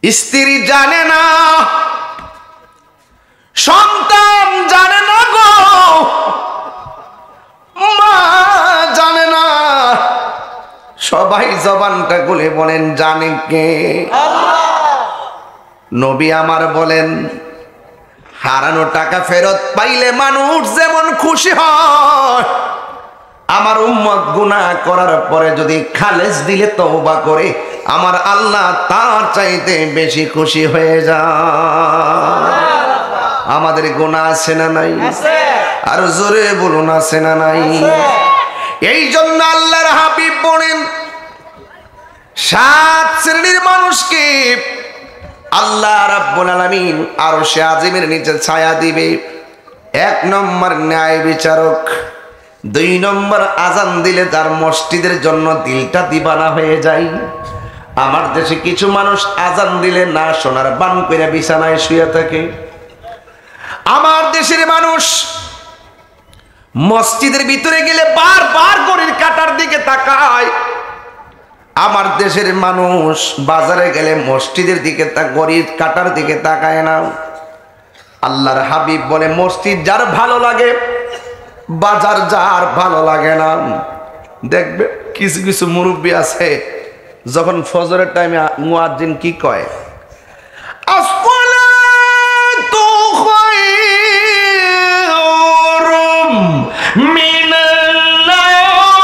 স্ত্রী জানে না, সন্তান জানে না গো, মা জানে না। সবাই জবানটা খুলে বলেন জানে কে? নবী আমার বলেন, হারানো টাকা ফেরত পাইলে মানুষ যেমন খুশি হয়, আমার উম্মত গুনাহ করার পরে যদি খালেস দিলে তওবা করে, আমার আল্লাহ তার চাইতে বেশি খুশি হয়ে যায়। আমাদের গুনাহ আছে না নাই? আর জোরে বলুন আছে না নাই? এই জন্য আল্লাহর হাবিব বলেন, 7 শ্রেণীর মানুষকে আল্লাহ রাব্বুল আলামিন আরশে আজিমের নিচে ছায়া দিবে। 1 নম্বর ন্যায় বিচারক, 2 নম্বর আজান দিলে তার মসজিদের জন্য দিলটা দিবানা হয়ে যায়। আমার দেশে কিছু মানুষ আজান দিলে না শোনার বান করে বিছানায় শুয়ে থাকে। আমার দেশের মানুষ মসজিদের ভিতরে গেলে বারবার ঘড়ির কাঁটার দিকে তাকায়। আমার দেশের মানুষ বাজারে গেলে মসজিদের দিকে ঘড়ির কাঁটার দিকে তাকায় না। আল্লাহর হাবিব বলে, মসজিদ যার ভালো লাগে, বাজার যার ভালো লাগে না। দেখবে কিছু কিছু মুরব্বী আছে, যখন ফজরের টাইমে মুয়াজ্জিন কি কয়, আসসালাতু খায়রুম মিনান নাওম।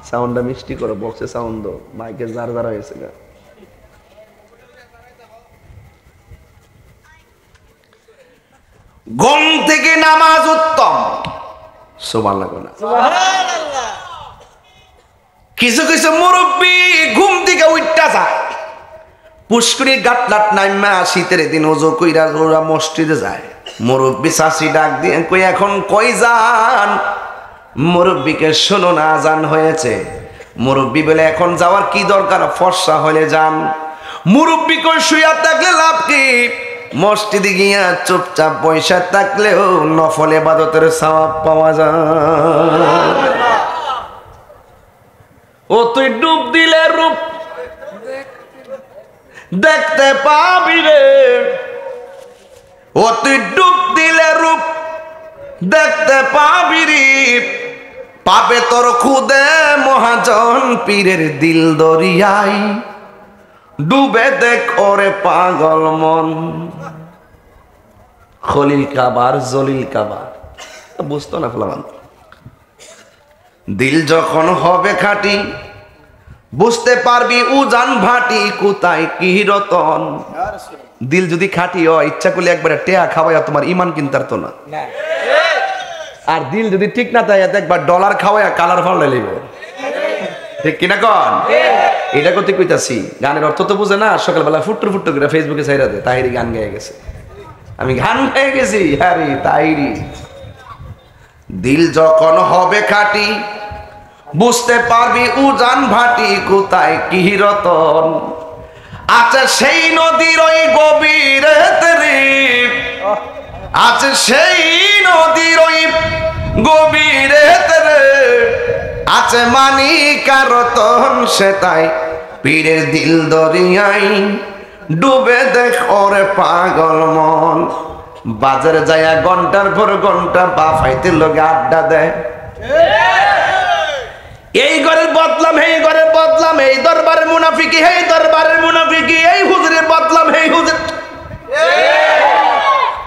সাউন্ডটা মিষ্টি করো, বক্সে সাউন্ড দাও, মাইকে জার জার হয়েছে গা। ঘুম থেকে নামাজ উত্তম, সুবহানাল্লাহ। কিছু কিছু মুরব্বী ঘুম থেকে উঠা যায়, পুষ্করির গাটলাট নাইমা শীতের দিন ওযু কইরা ওরা মসজিদে যায়। মুরব্বী চাচি ডাক দিয়ে কই, এখন কই যান? মুরব্বীকে শোনো না, আজান হয়েছে। মুরব্বী বলে, এখন যাওয়ার কি দরকার, ফর্সা হলে যান। মুরব্বী কই, শুয়া থাকলে লাভ কি? মসজিদে গিয়া চুপচাপ পয়সা থাকলেও নফল ইবাদতের সওয়াব পাওয়া যায়। ও তুই ডুব দিলে রূপ দেখতে পাবি রে, ও তুই ডুব দিলে রূপ দেখতে পাবি রে, পাবে তোর খুদে মহাজন পীরের দিল দরিয়ায়, ডুবে দেখ ওরে পাগল মন। খলিল কাবার জলিল কাবার বুঝতো না ফলামান। দিল যখন হবে খাঁটি, বুঝতে পারবি উজান ভাটি কোথায় কি রতন। দিল যদি খাঁটি হয়, ইচ্ছা করলে একবারে টেয়া খাওয়াইয়া তোমার ইমান কিনতে তো না। আর দিল যদি ঠিক না তাই একবার ডলার খাওয়াইয়া কালার ফল লাইব, ঠিক কিনা কন? এটা করতে কইতাছি, গানের অর্থ তো বুঝে না। সকালবেলা ফুট্টু ফুট্টু করে ফেসবুকে ছাইরা দেয়, তাহিরি গান গেয়ে গেছে, আমি গান গেয়ে গেছি। আরে তাহিরি, দিল যখন হবে খাঁটি, বুঝতে পারবি উজান ভাটি কোথায় কি রতন। আচ্ছা সেই নদীর ওই গভীরেতে রে, আচ্ছা সেই নদীর ওই গভীরেতে রে, আছে মানিকা রতন সেটাই পীরের দিল দরিয়ায়, ডুবে দেখ ওরে পাগল মন। বাজারে যায়া ঘন্টার পর ঘন্টা বাফাইতে লোকে আড্ডা দেয়, এই ঘরের বদলাম এই ঘরের বদলাম, এই দরবারের মুনাফিকি এই দরবারের মুনাফিকি, এই হুজুরের বদলাম এই হুজুর।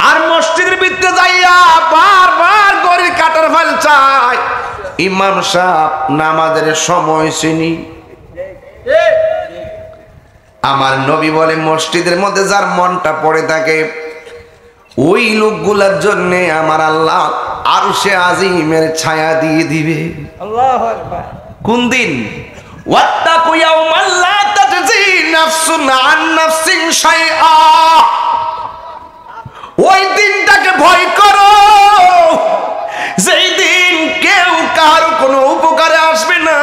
আর মসজিদের ভিতরে যাইয়া বারবার ঘড়ির কাটার ফাল চায়। ইমাম সাহেব নামাজের সময় চিনি। আমার নবী বলে, মসজিদের মধ্যে যার মনটা পড়ে থাকে, ওই লোকগুলার জন্য আমার আল্লাহ আরশে আজিমের ছায়া দিয়ে দিবে। আল্লাহু আকবার। কোন দিন? ওয়াত্তাকু ইয়াওমান লা তাজজি নাফসুন আন নাফসিন শাইআ। ওই দিনটাকে ভয় করো, যেই দিন কেউ কারো কোনো উপকারে আসবে না,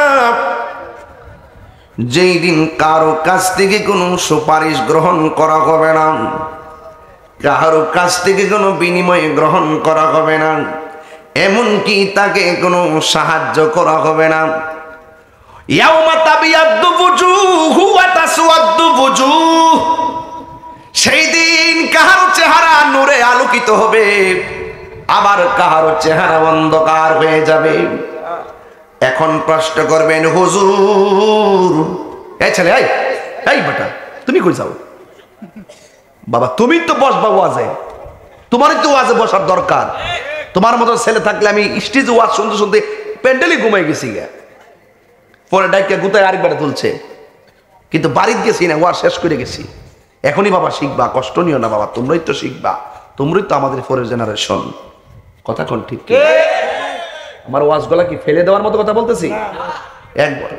যেই দিন কারো কাছ থেকে কোনো সুপারিশ গ্রহণ করা হবে না, কারো কাছ থেকে কোনো বিনিময় গ্রহণ করা হবে না। এমনকি তাকে কোনো সাহায্য করা হবে না। ইয়াউমা তাবিয়াদ্দু বুজুহু ওয়া তাসওয়াদ্দু বুজুহ, সেই দিন কাহার চেহারা নূরে আলোকিত হবে, আবার কাহার চেহারা অন্ধকার হয়ে যাবে। এখন প্রশ্ন করবেন, হুজুর এই ছেলে, এই বেটা তুমি কই যাও? বাবা তুমি তো বসবা ওয়াজে, তোমারই তো ওয়াজে বসার দরকার। তোমার মতো ছেলে থাকলে আমি স্টেজে ওয়াজ শুনতে শুনতে প্যান্ডেলে ঘুমাই গেছি গা, পরে ডাইকে গুতায় আরেকবার তুলছে, কিন্তু বাড়িতে গেছি না, ওয়াজ শেষ করে গেছি। এখনই বাবা শিখবা, কষ্ট নিও না বাবা, তোমরাই তো শিখবা, তোমরাই তো আমাদের পরের জেনারেশন। কথা কোন ঠিক? আমার ওয়াজগুলা কি ফেলে দেওয়ার মতো কথা বলতেছি? একবার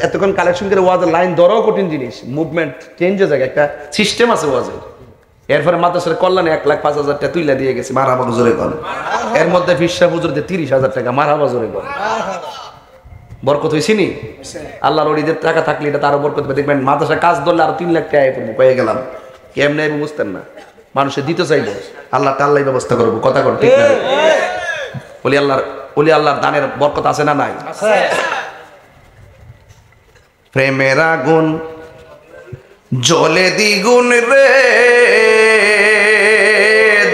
এতক্ষণ কালেকশন করে ওয়াজের লাইন ধরাও কঠিন জিনিস, মুভমেন্ট চেঞ্জ হয়ে যায়, একটা সিস্টেম আছে ওয়াজের। এরপরে মাদ্রাসার কল্যাণে 1,05,000 টাকা তুইলা দিয়ে গেছি, মারহাবা হুজুরে গল। এর মধ্যে ফিসা হুজুর দিয়ে 30,000 টাকা, মারহাবা হুজুরে গল। বরকত হয়েছি নি? আল্লাহর ওলিদের টাকা থাকলে এটা তারও বরকত হবে। দেখবেন মাদ্রাসা কাজ ধরলে আরো 3 লাখ টাকা পেয়ে গেলাম, কেমনে বুঝতেন না, মানুষের দিতে চাইবো, আল্লাহ টাল্লাই ব্যবস্থা করবো। কথা কর ঠিক না? ওলি আল্লাহর দানের বরকত আছে না নাই? প্রেমের আগুন জ্বলে দ্বিগুণ রে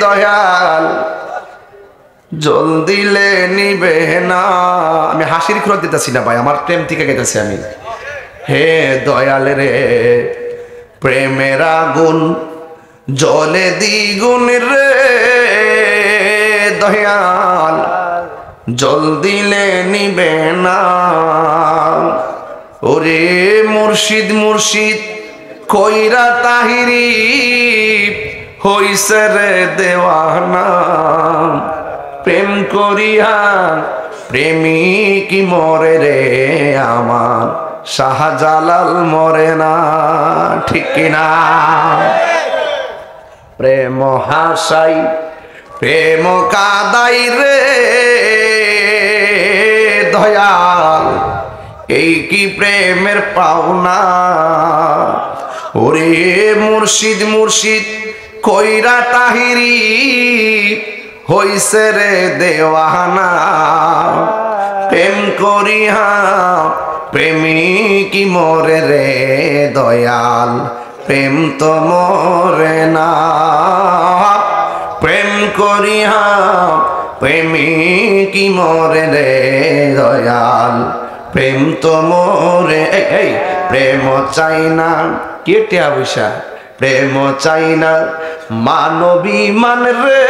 দয়াল, জল দিলে নিবে না। আমি হাসির খোরাক দিতেছি না ভাই, আমার প্রেম থেকে গেতেছি আমি। হে দয়াল রে, প্রেমের আগুন জ্বলে দ্বিগুণ রে দয়াল, জল দিলে নিবে না। ওরে মুর্শিদ মুর্শিদ কইরা তাহিরি হইছে রে দেওয়ানা, প্রেম করিয়া প্রেমিক মরে রে আমার, শাহজালাল মরে না। ঠিক কিনা? প্রেম হাসাই প্রেম কাদাই রে দয়াল, এই কি প্রেমের পাওনা। ওরে মুর্শিদ মুর্শিদ কইরা তাহিরি হইছে রে দেওয়ানা, প্রেম করিয়া প্রেমিক মরে রে দয়াল, প্রেম তো মরে না। প্রেম করিয়া প্রেমিক মরে রে দয়াল, প্রেম তো মরে। এই প্রেম চাই না কেটে বৈশা, প্রেম চাই না মানবী মান রে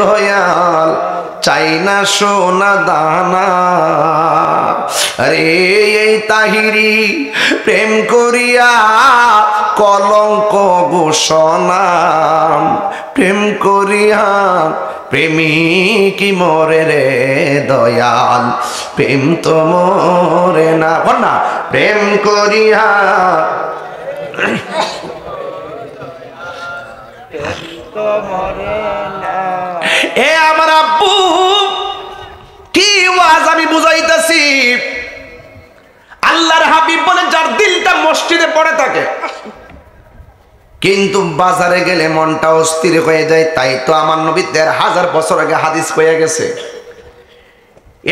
দয়াল, চাই না সোনা দানা। আরে এই তাহিরি প্রেম করিয়া কলঙ্ক ঘোষণা, প্রেম করিয়া প্রেমিক মরে রে দয়াল, প্রেম তো মরে না। না প্রেম করিয়া এ আমার আব্বু কি ওয়াজ আমি বুঝাইতেছি। আল্লাহর হাবিব বলে যার দিলটা মসজিদে পড়ে থাকে কিন্তু বাজারে গেলে মনটা অস্থির হয়ে যায়। তাই তো আমার নবী ১,৫০০ বছর আগে হাদিস হয়ে গেছে,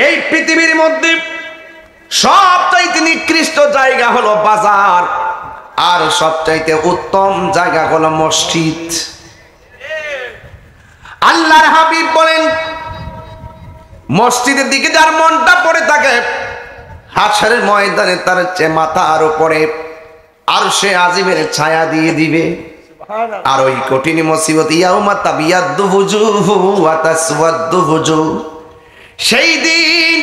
এই পৃথিবীর মধ্যে সবচাইতে নিকৃষ্ট জায়গা হলো বাজার, আর সবচাইতে উত্তম জায়গা হলো মসজিদ। আল্লাহর হাবিব বলেন মসজিদের দিকে যার মনটা পড়ে থাকে, হাশরের ময়দানে তার মাথার উপরে আরশে আজিমের ছায়া দিয়ে দিবে। আর ওই কঠিন মুসিবত ইয়াউমা তাবিয়াদ্দু বুজুহু ওয়া তাসওয়াদ্দু বুজুহ, সেই দিন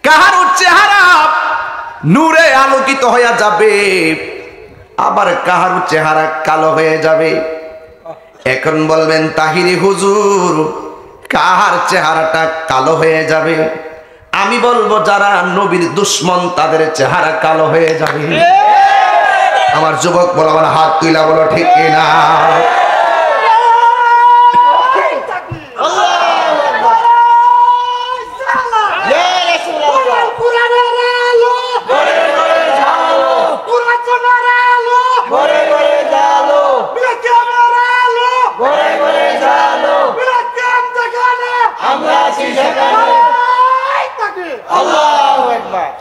কাহার চেহারা নূরে আলোকিত হয়ে যাবে, আবার কাহার চেহারা কালো হয়ে যাবে। এখন বলবেন তাহিরি হুজুর কাহার চেহারাটা কালো হয়ে যাবে? আমি বলবো যারা নবীর দুশ্মন তাদের চেহারা কালো হয়ে যাবে। আমার যুবক বলো, আমার হাত তুইলা বলো ঠিক কিনা?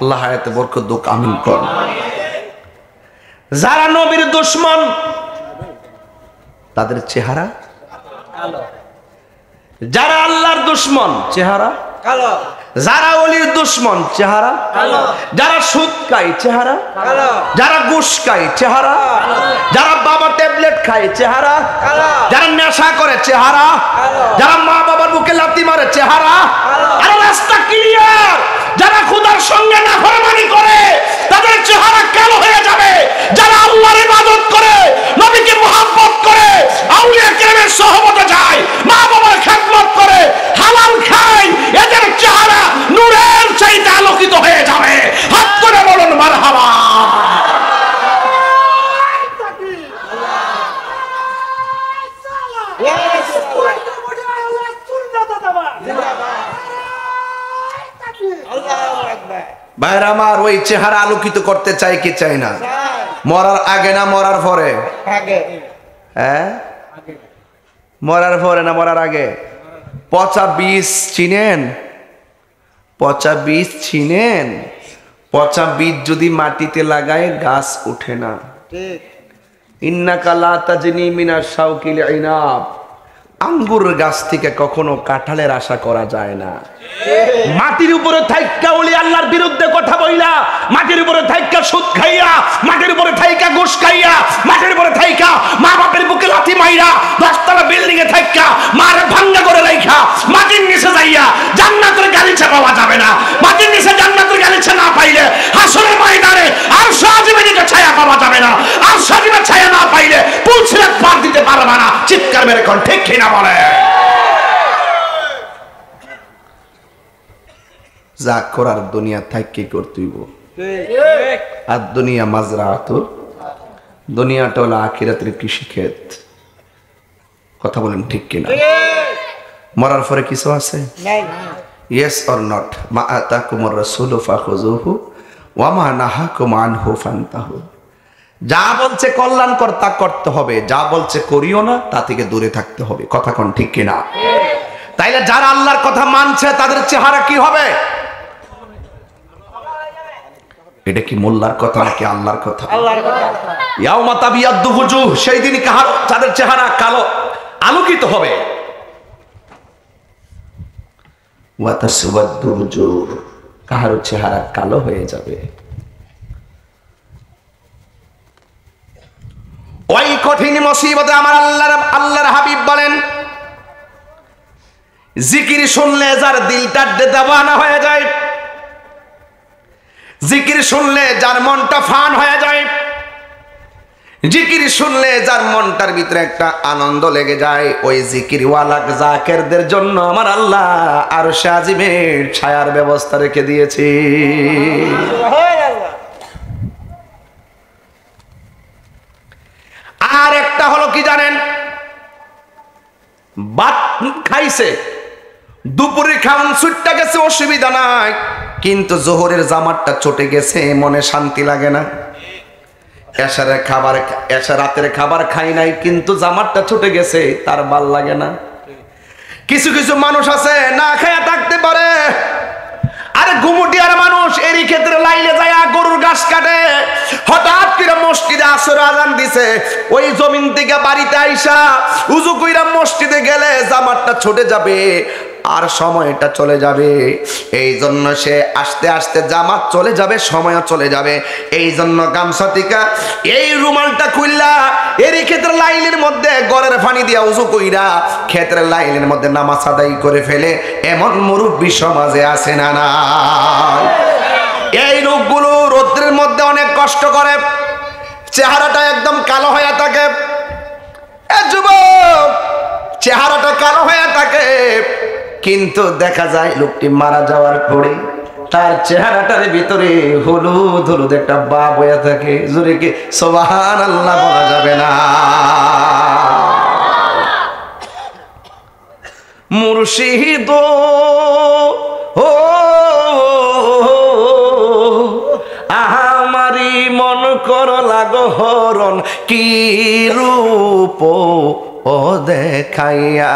আল্লাহ হায়াতে বরকত দুক, আমিন কর। যারা নবীর দুশমন তাদের চেহারা কালো, যারা আল্লাহর দুশমন চেহারা কালো, যারা ওলির দুশমন চেহারা কালো, যারা সুদ খায় চেহারা কালো, যারা ঘুষ খায় চেহারা কালো, যারা বাবা ট্যাবলেট খায় চেহারা কালো, যারা নেশা করে চেহারা কালো, যারা মা বাবার বুকে লাথি মারে চেহারা কালো। আরে রাস্তা ক্লিয়ার, যারা খোদার সঙ্গে নাফরমানি করে তাদের চেহারা কালো হয়ে যাবে। যারা আল্লাহর ইবাদত করে, নবীকে মুহাব্বত করে, আউলিয়া কেরামের সোহবতে যায়, মা বাবার খেদমত করে, হালাল খায়, এদের চেহারা নূরের চাইতে আলোকিত হয়ে যাবে। হাত করে বলুন মারহাবা। ভাইরা আমার, ওই চেহারা আলোকিত করতে চাই কি চাই না? মরার আগে না মরার পরে? হ্যাঁ, মরার পরে না মরার আগে? পচা বীজ চিনেন? পচা বীজ চিনেন? পচা বীজ যদি মাটিতে লাগায় গাছ উঠে না। ইন্নাকা লা তাজনি মিনাশ শাওকিল ইনাব, আঙ্গুর গাছ থেকে কখনো কাঁঠালের আশা করা যায় না। মাটির উপরে থাইকা ওলি আল্লাহর বিরুদ্ধে কথা বইলা, মাটির উপরে থাইকা সুদ খাইয়া, মাটির উপরে থাইকা ঘুষ খাইয়া, মাটির উপরে থাইকা মা বাপের বুকে লাথি মাইরা, 10 তলা বিল্ডিং এ থাইকা মারে ভাঙ্গা করে রাইখা মাটির নিচে যাইয়া জান্নাতের গালিচা পাওয়া যাবে না। মাটির নিচে জান্নাতের গালিচা না পাইলে হাসরের ময়দানে আর সাজিবের ছায়া পাওয়া যাবে না। আর সাজিবের ছায়া না পাইলে পুলসিরাত পার দিতে পারবে না। চিৎকার মেরে কোন ঠিক কিনা বলে? যা করার দুনিয়া থাক কি করতেইব। আর দুনিয়া মাজরাতুল, দুনিয়াটা হলো আখিরাতের কৃষিক্ষেত। কথা বলেন ঠিক কিনা? মরার পরে কিছু আছে? Yes or not? মা আতাকুমুর রাসূলু ফাখুযুহু ওয়া মা নাহাকুম আনহু ফান্তাহু। যা বলছে কল্যাণকর তা করতে হবে, যা বলছে করিও না তা থেকে দূরে থাকতে হবে। কথা কোন ঠিক কিনা? তাইলে যারা আল্লাহর কথা মানছে তাদের চেহারা কি হবে? এটা কি মোল্লার কথা নাকি আল্লাহর কথা? আল্লাহর কথা। ইয়াউমা তাবিয়াদ্দু ওজুহ, সেই দিন কাহার তাদের চেহারা কালো আলোকিত হবে। ওয়া তাসওয়াদ্দু ওজুহ, কাহার চেহারা কালো হয়ে যাবে। ওই কঠিন মুসিবতে আমার আল্লাহর হাবিব বলেন, জিকির শুনলে যার দিলটা দেওয়ানা হয়ে যায়, জিকির শুনলে যার মনটা ফান হয়ে যায়, জিকির শুনলে যার মনটার ভিতরে একটা আনন্দ লেগে যায়, ওই জিকিরওয়ালা জাকেরদের জন্য আমার আল্লাহ আরশে আজিমের ছায়ার ব্যবস্থা রেখে দিয়েছে। আর একটা হলো কি জানেন? ভাত খাইছে, দুপুরে খাওয়ান ছুটটা গেছে, অসুবিধা নাই, কিন্তু জোহরের জামাতটা চটে গেছে, মনে শান্তি লাগে না। রাতের খাবার খাই নাই, কিন্তু জামাতটা ছুটে গেছে, তার ভাল লাগে না। কিছু কিছু মানুষ আছে না খায়া থাকতে পারে, আরে ঘুমুটিয়ার মানুষ এরই ক্ষেত্রে লাইলে যায় গরুর ঘাস কাটে, হঠাৎ করে মসজিদে আসর আজান দিছে, ওই জমিন থেকে বাড়িতে আইসা উজু কইরা মসজিদে গেলে জামাতটা ছুটে যাবে আর সময়টা চলে যাবে। এই জন্য সে আস্তে আস্তে জামাত চলে যাবে, সময়ও চলে যাবে। এই জন্য গামছা থেকে এই রুমালটা খুললা এরই ক্ষেত্রে লাইনের মধ্যে গড়ের পানি দিয়া উজু কইরা ক্ষেত্রে লাইনের মধ্যে নামাজ আদায় করে ফেলে এমন মুরব্বী সমাজে আছে না না? এই লোকগুলো রৌদ্রের মধ্যে অনেক কষ্ট করে, চেহারাটা একদম কালো হয়ে থাকে। যুবক, চেহারাটা কালো হয়ে থাকে, কিন্তু দেখা যায় লোকটি মারা যাওয়ার পরে তার চেহারাটার ভিতরে হলুদ হলুদ একটা ভাব হয়ে থাকে। জোরে কি সুবহানাল্লাহ বলা যাবে না? মুর্শিদ ও আমারি মন কর লাগো হরণ, কি রূপ ও দেখাইয়া,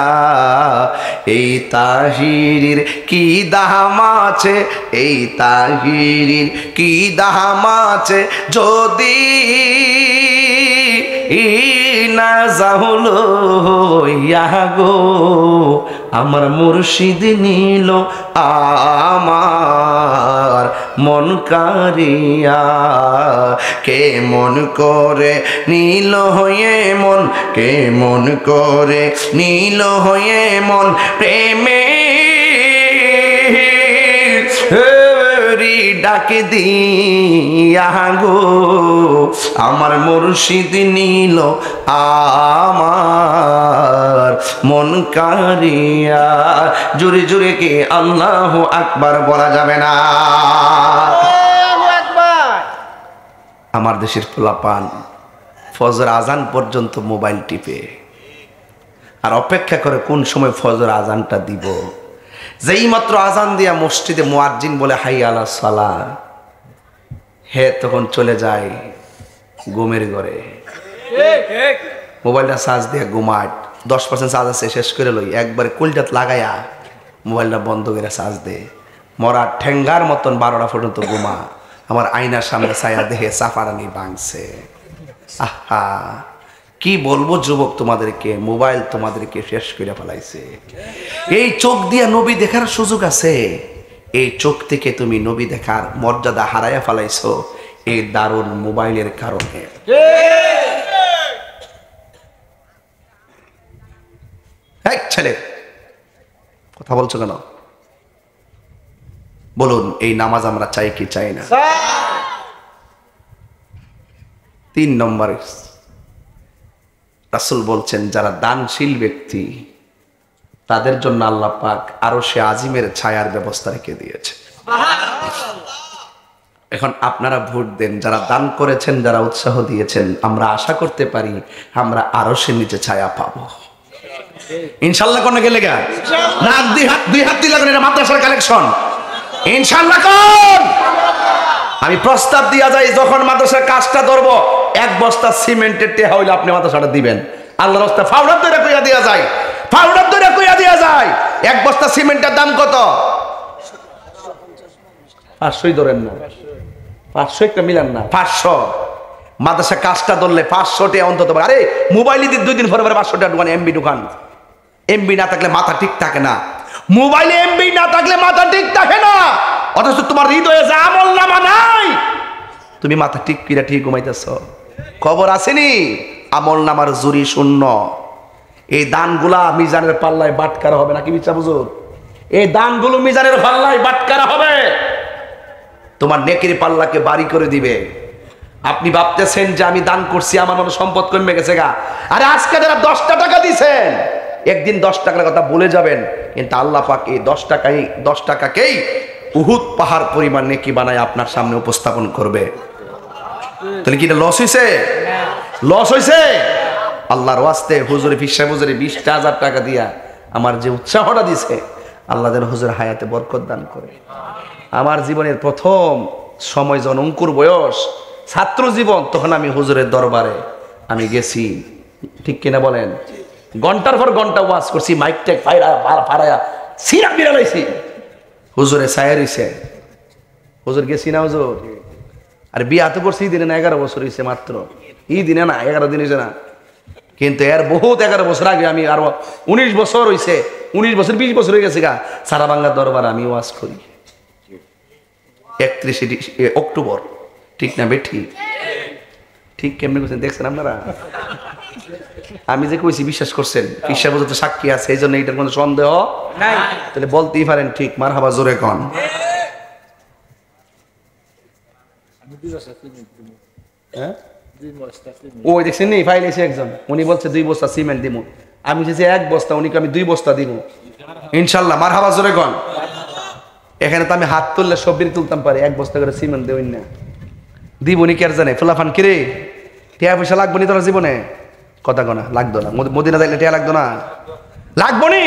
এই তাহিরির কি দাম আছে, এই তাহিরির কি দাম আছে, যদি না যাহলো গো আমার মুর্শিদ নিল আমার মন কারিয়া, কে মন করে নীল হয়ে মন, কে মন করে নীল হয়ে মন, প্রেমে ডাকে দিয়া গো আমার মুর্শিদ নিল আমার মন কারিয়া। জোরে জোরে কি আল্লাহু আকবার বলা যাবে না? আমার দেশের পোলাপান ফজর আজান পর্যন্ত মোবাইল টিপে আর অপেক্ষা করে কোন সময় ফজর আজানটা দিব। যেই মাত্র আজান দিয়া মসজিদে মুয়াজ্জিন বলে হাই আলা সালাহ, হে তখন চলে যায় ঘুমের ঘরে, মোবাইলটা চার্জ দিয়ে ঘুমায়। 10% চার্জ আছে, শেষ করে লই, একবারে কুলটাত লাগাইয়া মোবাইলটা বন্ধ করে চার্জ দে, মরা ঠেঙ্গার মতন 12টা পর্যন্ত ঘুমা। আমার আয়নার সামনে ছায়া দেখে চাপারানি ভাঙছে। আহা, কি বলবো যুবক তোমাদেরকে, মোবাইল তোমাদেরকে শেষ করে ফেলাইছে। এই চোখ দিয়ে নবী দেখার সুযোগ আছে, এই চোখ থেকে তুমি নবী দেখার মর্যাদা হারাইয়া ফেলাইছো এই দারুণ মোবাইলের কারণে। ছেলে কথা বলছো কেন? বলুন, এই নামাজ আমরা চাই কি চাই না? 3 নম্বর রাসূল বলছেন, যারা দানশীল ব্যক্তি তাদের জন্য আল্লাহ পাক আরশে আজিমের ছায়ার ব্যবস্থা রেখে দিয়েছে। এখন আপনারা ভোট দেন, যারা দান করেছেন, যারা উৎসাহ দিয়েছেন, আমরা আশা করতে পারি আমরা আরশের নিচে ছায়া পাবো ইনশাআল্লাহ। কোন গেলে গা রাত দুই হাত দিলে এটা মাদ্রাসার কালেকশন ইনশাআল্লাহ। কোন আমি প্রস্তাব দিয়া যাই, যখন মাদ্রাসার কাজটা ধরবো 1 বস্তা সিমেন্টের টেহা হইলে আপনি মাদ্রাসাটা দিবেন। আল্লাহর রাস্তায় ফাউডার ধরে কইয়া দিয়া যায়, ফাউডার ধরে কইয়া দিয়া যায়। 1 বস্তা সিমেন্টের দাম কত? 500 ধরেন না, 500 একটা মিলান না, 500। মাদ্রাসা কাজটা ধরলে 500 টাকা অন্তত। আরে মোবাইল দিয়ে 2 দিন পরে 500 টাকা দোকানে এমবি ঢুকান। এমবি না থাকলে মাথা ঠিক থাকে না, মোবাইলে এমবি না থাকলে মাথা ঠিক থাকে না। অথচ তোমার হৃদয়ে যে আমল নামা নাই, তুমি মাথা ঠিক কিরা ঠিক ঘুমাইতেছ। খবর আসেনি আমল নামার জুরি শূন্য। এই দানগুলা মিজানের পাল্লায় বাটকারা হবে নাকি বিচা বুঝুন? এই দানগুলো মিজানের পাল্লায় বাটকারা হবে, তোমার নেকির পাল্লাকে বাড়ি করে দিবে। আপনি ভাবতেছেন যে আমি দান করছি আমার মনে সম্পদ কমে গেছে গা। আরে আজকে যারা 10টা টাকা দিছেন, একদিন 10 টাকার কথা বলে যাবেন, কিন্তু আল্লাহ পাক এই 10 টাকাকেই উহুদ পাহাড় পরিমাণ নেকি বানায় আপনার সামনে উপস্থাপন করবে। তাহলে কি এটা লস হয়েছে? লস হয়েছে? আল্লাহর ওয়াস্তে হুজুরে ফিসা হুজুরে 20,000 টাকা দিয়া আমার যে উৎসাহটা দিছে, আল্লাহ যেন হুজুর হায়াতে বরকত দান করে। আমার জীবনের প্রথম সময় যখন অঙ্কুর বয়স, ছাত্র জীবন, তখন আমি হুজুরের দরবারে আমি গেছি, ঠিক কিনা বলেন? ঘন্টার পর ঘন্টা ওয়াজ করছি, মাইক টেক ফাড়ায়া সিরা বিড়ালাইছি। হুজুরে ছায়া রইছে, হুজুর গেছি না হুজুর। আর বিয়া তো করছি দিনে না, 11 বছর হয়েছে মাত্র। এই দিনে না, 11 দিন হয়েছে না, কিন্তু এর বহুত 11 বছর আগে আমি আরো 19 বছর হয়েছে, 19 বছর 20 বছর হয়ে গেছে গা, সারা বাংলা দরবার আমি ওয়াজ করি। 31 অক্টোবর, ঠিক না বেঠি? ঠিক কেমনে করছেন দেখছেন আপনারা? আমি যে কইছি বিশ্বাস করছেন? বিশ্বাস বলতে সাক্ষী আছে, এই জন্য এটার কোনো সন্দেহ নাই। তাহলে বলতেই পারেন ঠিক। মারহাবা, জোরে কন। ওই দেখছেন নি ফাইল এসে একজন, উনি বলছে 2 বস্তা সিমেন্ট দিব। আমি যে 1 বস্তা, উনি আমি 2 বস্তা দিব ইনশাল্লাহ। মারহাবা, জোরে কন। এখানে তো আমি হাত তুললে সবদিন তুলতাম পারি, 1 বস্তা করে সিমেন্ট দেবেন না, দিব নি? কে আর জানে? ফুলাফান কিরে টিয়া পয়সা লাগবো নি তোর জীবনে? কথা কনা লাগতো না, মদিনা যাইলে টিয়া লাগতো না? লাগবো নি?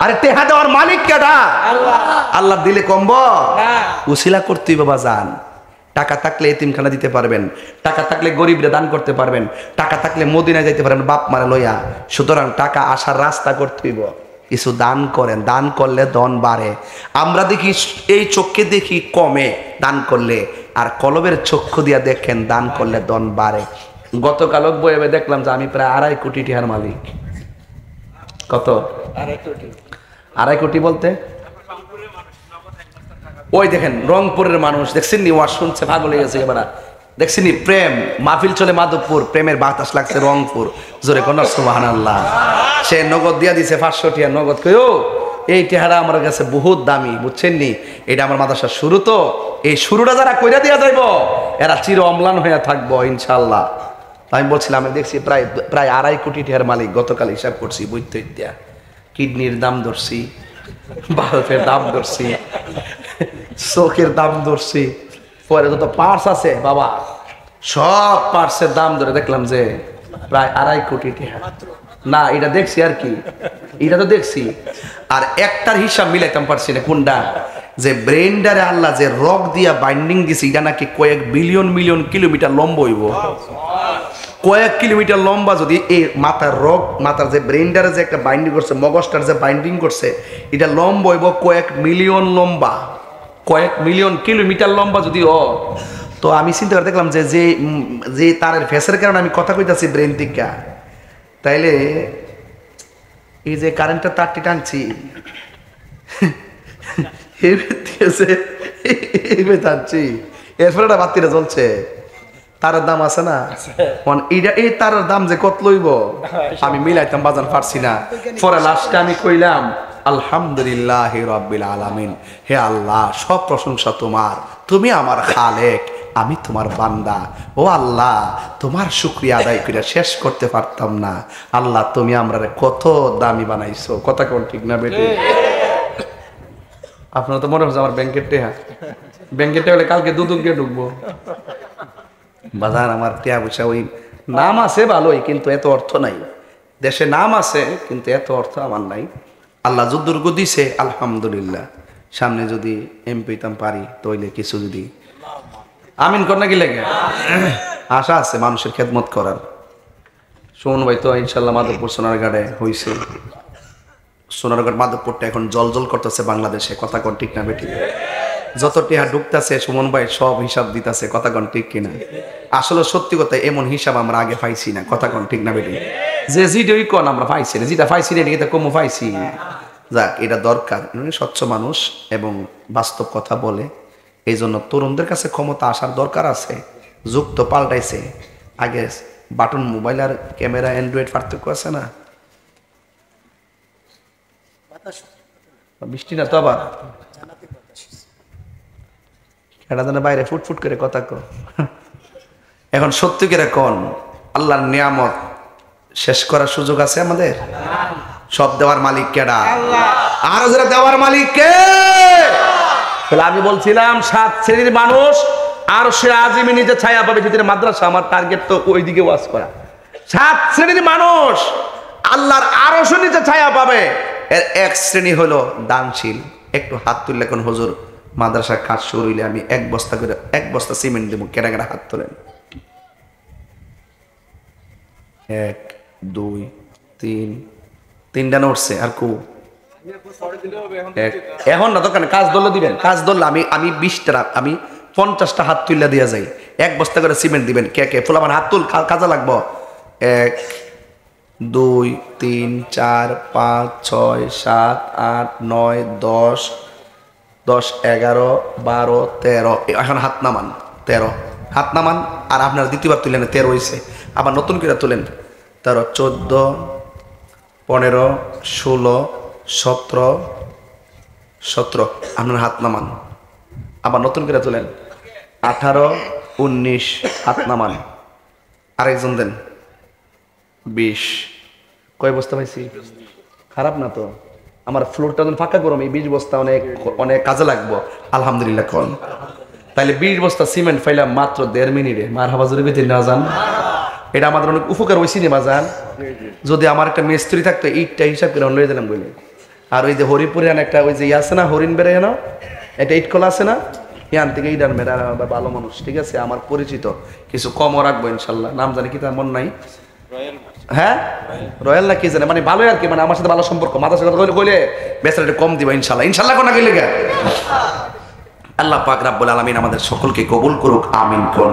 আরে টেহা দেওয়ার মালিক কেডা? আল্লাহ দিলে কমবো? উসিলা করতেই বাবা যান। টাকা থাকলে এতিমখানা দিতে পারবেন, টাকা থাকলে গরিবরে দান করতে পারবেন, টাকা থাকলে মদিনায় যাইতে পারবেন বাপ মারে লইয়া। সুতরাং টাকা আসার রাস্তা করতে হইব, কিছু দান করেন, দান করলে ধন বাড়ে। আমরা দেখি এই চোখকে দেখি কমে দান করলে, আর কলবের চক্ষু দিয়া দেখেন দান করলে ধন বাড়ে। গতকাল বইয়ে দেখলাম যে আমি প্রায় 2.5 কোটি টাকার মালিক। কত? 2.5 কোটি বলতে ওই দেখেন রংপুরের মানুষ দেখছেন নি, ওয়াজ শুনছে পাগল হয়ে গেছে এবার। দেখছেন নি প্রেম মাহফিল চলে মাধবপুর, প্রেমের বাতাস লাগছে রংপুর, জোরে কোন সুবহানাল্লাহ। সে নগদ দিয়া দিছে 500 টাকা নগদ, কইও এই টেহারা আমার কাছে বহুত দামি, বুঝছেন নি, এটা আমার মাদ্রাসার শুরু, তো এই শুরুটা যারা কইরা দিয়া যাইব এরা চির অম্লান হয়ে থাকবো ইনশাআল্লাহ। আমি বলছিলাম আমি দেখছি প্রায় 2.5 কোটি টাকার মালিক। গতকাল হিসাব করছি বুঝতে দিয়া, কিডনির দাম ধরছি, বাল্বের দাম ধরছি, চোখের দাম ধরছি, পরে যত পার্স আছে বাবা সব পার্সের দাম ধরে দেখলাম যে প্রায় 2.5 কোটি টাকা। না এটা দেখছি আর কি, এটা তো দেখছি। আর একটার হিসাব মিলাইতাম পারছি না কোনটা, যে ব্রেনডারে আল্লাহ যে রক দিয়া বাইন্ডিং দিছে, এটা নাকি কয়েক বিলিয়ন মিলিয়ন কিলোমিটার লম্বা হইব। কয়েক কিলোমিটার লম্বা যদি এই মাথার রক, মাথার যে ব্রেনডারে যে একটা বাইন্ডিং করছে, মগজটার যে বাইন্ডিং করছে, এটা লম্বা হইব কয়েক মিলিয়ন লম্বা, কয়েক মিলিয়ন কিলোমিটার লম্বা যদি তো আমি চিন্তা করে দেখলাম যে যে তারের ফেসের কারণে আমি কথা কইতাছি ব্রেন থেকে, তাইলে এই যে কারেন্টের তারটি টানছি টানছি, এরপরে একটা বাতিটা জ্বলছে, তারের দাম আছে না, এই তারের দাম যে কত লইব আমি মিলাইতাম বাজান পারছি না। পরে লাস্টে আমি কইলাম আলহামদুলিল্লাহি রাব্বিল আলামিন, হে আল্লাহ সব প্রশংসা তোমার, তুমি আমার খালেক, আমি তোমার বান্দা। ও আল্লাহ তোমার শুকরিয়া আদায় করে শেষ করতে পারতাম না। আল্লাহ তুমি আমরা কত দামি বানাইছো, কথা কোন ঠিক না বেটে? আপনার তো মনে হচ্ছে আমার ব্যাংকের টেহা, ব্যাংকের টেহা হলে কালকে দুদুক দিয়ে ঢুকবো। বাজার আমার টেহা পয়সা ওই নাম আছে ভালোই, কিন্তু এত অর্থ নাই। দেশে নাম আছে কিন্তু এত অর্থ আমার নাই। আল্লাহ যুদ্ধর্গ দিছে আলহামদুলিল্লাহ, সামনে যদি এমপি তাম পারি তইলে কিছু যদি আমিন কর নাকি লাগে আশা আছে মানুষের খেদমত করার। সুমন ভাই তো ইনশাল্লাহ মাধবপুর সোনারগাঁড়ে হয়েছে, সোনারগাঁড় মাধবপুরটা এখন জল জল করতেছে বাংলাদেশে, কথা কোন ঠিক না বেটি? যত টিহা ঢুকতেছে সুমন ভাই সব হিসাব দিতেছে, কথা কোন ঠিক কিনা? আসলে সত্যি কথা এমন হিসাব আমরা আগে পাইছি না, কথা কোন ঠিক না বেটি? যে জিডই কোন আমরা পাইছি না, যেটা পাইছি না এটা কমও পাইছি। যাক এটা দরকার, স্বচ্ছ মানুষ এবং বাস্তব কথা বলে, এই জন্য তরুণদের কাছে ক্ষমতা আসার দরকার আছে। যুগ তো পাল্টাইছে, আগে বাটন মোবাইল আর ক্যামেরা অ্যান্ড্রয়েড পার্থক্য আছে না? বৃষ্টি না তো আবার এটা যেন বাইরে ফুটফুট করে কথা কো। এখন সত্যি করে কোন আল্লাহর নিয়ামত শেষ করার সুযোগ আছে আমাদের? সব দেওয়ার মালিক কেডা? আরো যারা দেওয়ার মালিক কে? তাহলে আমি বলছিলাম 7 শ্রেণীর মানুষ আর সে আজিমে নিজে ছায়া পাবে যদি মাদ্রাসা, আমার টার্গেট তো ওইদিকে ওয়াজ করা। 7 শ্রেণীর মানুষ আল্লাহর আরশ নিচে ছায়া পাবে। এর এক শ্রেণী হলো দানশীল। একটু হাত তুললে কোন হুজুর মাদ্রাসার কাজ শুরু হইলে আমি 1 বস্তা করে 1 বস্তা সিমেন্ট দেবো, কেনা কেনা হাত তোলেন। 1 2 3 3টা উঠছে আর কু এখন না দোকানে কাজ ধরলে দিবেন, কাজ ধরলে আমি 20টা আমি 50টা হাত তুললে দিয়া যাই। 1 বস্তা করে সিমেন্ট দিবেন, কে কে ফুল আমার হাত তুল, কাজে লাগবো। 1 2 3 4 5 6 7 8 9 10 10 11 12 13 এখন হাত নামান 13 হাত নামান। আর আপনার দ্বিতীয়বার তুলেন 13 হয়েছে, আবার নতুন করে তুলেন 13 14 15 16 17 17 আপনার হাত নামান। আবার নতুন করে তুলেন 18 19 হাত নামান। আরেকজন দেন 20। কয় বস্তা পাইছি? খারাপ না তো, আমার ফ্লোরটা যখন ফাঁকা করো এই 20 বস্তা অনেক অনেক কাজে লাগবো আলহামদুলিল্লাহ কোন। তাইলে 20 বস্তা সিমেন্ট ফাইলাম মাত্র 1.5 মিনিটে। মারহাবা জোরে কইতে না জান, এটা আমাদের অনেক উপকার হয়েছি না বাজান। যদি আমার একটা মিস্ত্রি থাকতো ইটটা হিসাব করে লয়ে দিলাম বলে। আর ওই যে হরিপুরে একটা ওই যে আছে না হরিণ বেড়ে না, একটা ইট খোলা আছে না, ইয়ান থেকে ইডার মেয়েরা ভালো মানুষ, ঠিক আছে, আমার পরিচিত, কিছু কমও রাখবো ইনশাল্লাহ। নাম জানি কি তার মন নাই, হ্যাঁ রয়্যাল না কি জানে, মানে ভালোই আর কি, মানে আমার সাথে ভালো সম্পর্ক, মাদ্রাসার কথা কইলে বেচারা কম দিবা ইনশাল্লাহ। ইনশাল্লাহ কোন গেলে গা আল্লাহ পাক রব্বুল আলামিন আমাদের সকলকে কবুল করুক, আমিন কোন।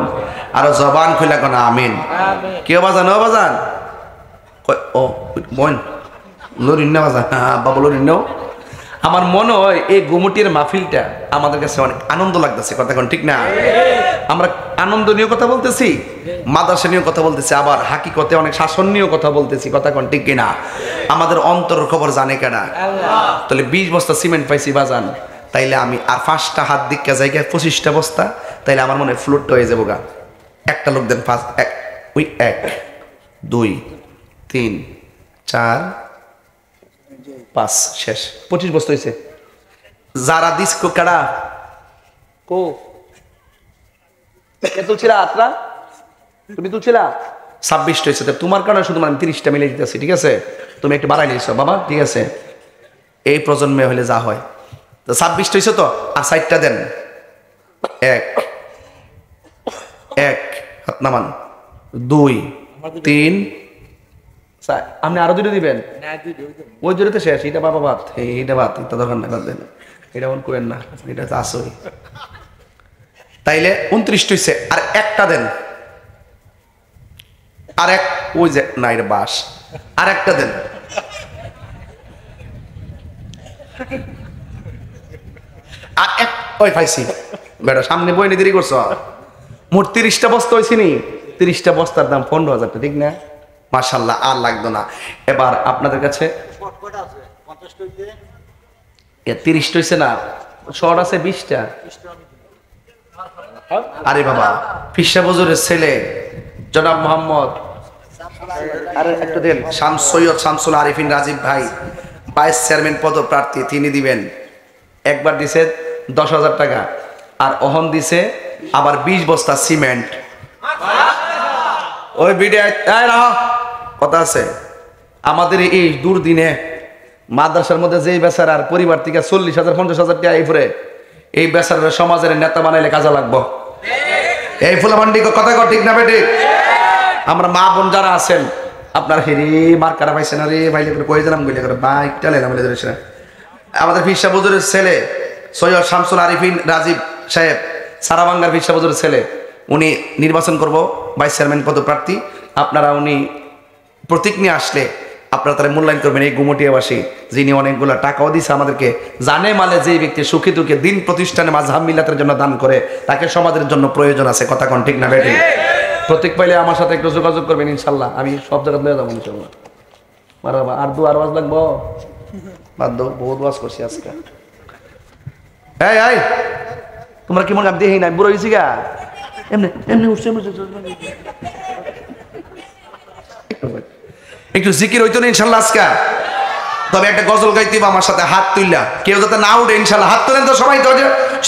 আর জবান খুলে কোন আমিন। কেউ বাজান ও বাজান ও বোন লরিন্না বাজান, বাবা লরিন্না। আমার মনে হয় এই গুমুটির মাহফিলটা আমাদের কাছে অনেক আনন্দ লাগতেছে, কথা কোন ঠিক না? আমরা আনন্দ নিয়ে কথা বলতেছি, মাদ্রাসা নিয়ে কথা বলতেছি, আবার হাকিকতে অনেক শাসন নিয়ে কথা বলতেছি, কথা কোন ঠিক কিনা? আমাদের অন্তরের খবর জানে কেনা? তাহলে 20 বস্তা সিমেন্ট পাইছি বাজান, তাইলে আমি আর 5টা হাত দিকে জায়গায় 25টা বস্তা, তাইলে আমার মনে হয় ফ্লোরটা হয়ে যাবো গা। একটা লোক দেন 1 2 3 4 5 শেষ, 25 বস্তা হয়েছে। যারা দিস কাড়া কো কে তুলছিলা আত্রা, তুমি তুলছিলা 26টা হয়েছে, তোমার কারণে শুধু আমি 30টা মিলে দিতেছি, ঠিক আছে? তুমি একটু বাড়াই নিয়েছো বাবা, ঠিক আছে? এই প্রজন্মে হলে যা হয়, তো 26টা হয়েছে তো, আর 60টা দেন। 1 হাত নামান, 2 3 4, আপনি আরো 2টা দিবেন, ওই 2টা শেষ। এটা বাবা ভাত, এইটা ভাত, এটা দরকার না, বাদ দেন, এটা মন করেন না, এটা তো আসই। তাইলে 29টা হয়েছে, আর একটা দেন, আর এক ওই যে না এটা বাস, আর একটা দেন। আর এক ওই পাইছি বেটা, সামনে বই দেরি করছো। মোট 30টা বস্তা হয়েছে নি, 30টা বস্তার দাম 15,000 টাকা, ঠিক না? মাশাআল্লাহ, আর লাগতো না। এবার আপনাদের কাছে 30টা হয়েছে না, শর্ট আছে 20টা। আরে বাবা, ফিসা বজুরের ছেলে জনাব মোহাম্মদ আরে একটা দেন, সৈয়দ শামসুল আরিফিন রাজীব ভাই, ভাইস চেয়ারম্যান পদপ্রার্থী, তিনি দিবেন। একবার দিছে 10,000 টাকা, আর অহন দিছে আবার 20 বস্তা সিমেন্ট। ওই ভিডিও কথা আছে, আমাদের এই দুর্দিনে মাদ্রাসার মধ্যে যেই বেচারার পরিবার থেকে 40,000 50,000 টাকা এই ফুরে, এই বেচারার সমাজের নেতা বানাইলে কাজে লাগবো। এই ফুলামান্ডি কথা কর ঠিক না বেটি? আমরা মা বোন যারা আছেন, আপনার হেরি মার কাটা পাইছেন, আরে ভাইলে করে কয়ে দিলাম, গুলি করে বাইকটা লেলাম বলে ধরেছিলেন। আমাদের ফিসা বজুরের ছেলে সৈয়দ শামসুল আরিফিন রাজীব সাহেব, সারাবাঙ্গার ফিসা বজুরের ছেলে, উনি নির্বাচন করব ভাইস চেয়ারম্যান পদপ্রার্থী। আপনারা উনি প্রতীক নিয়ে আসলে আপনারা তারা মূল্যায়ন করবেন। এই গুমটিয়াবাসী যিনি অনেকগুলো টাকাও দিছে আমাদেরকে, জানে মালে যেই ব্যক্তি সুখী দুঃখে দিন প্রতিষ্ঠানে মাযহাব মিল্লাতের জন্য দান করে, তাকে সমাজের জন্য প্রয়োজন আছে, কথা কোন ঠিক না বেটি? প্রতীক পাইলে আমার সাথে একটু যোগাযোগ করবেন ইনশাল্লাহ, আমি সব জায়গায় নিয়ে যাবো ইনশাল্লাহ। মারহাবা। আর আওয়াজ লাগবো, বাদ দো, বহুত ওয়াজ করছি আজকে। এই তোমরা কি মনে কর দেখি নাই বুড়ো হয়েছি গা, এমনি এমনি উঠছে, একটু জিকির হইতো না ইনশাল্লাহ আজকে। তবে একটা গজল গাইতে আমার সাথে হাত তুললা, কেউ যাতে না উঠে ইনশাল্লাহ। হাত তুলেন তো সবাই, তো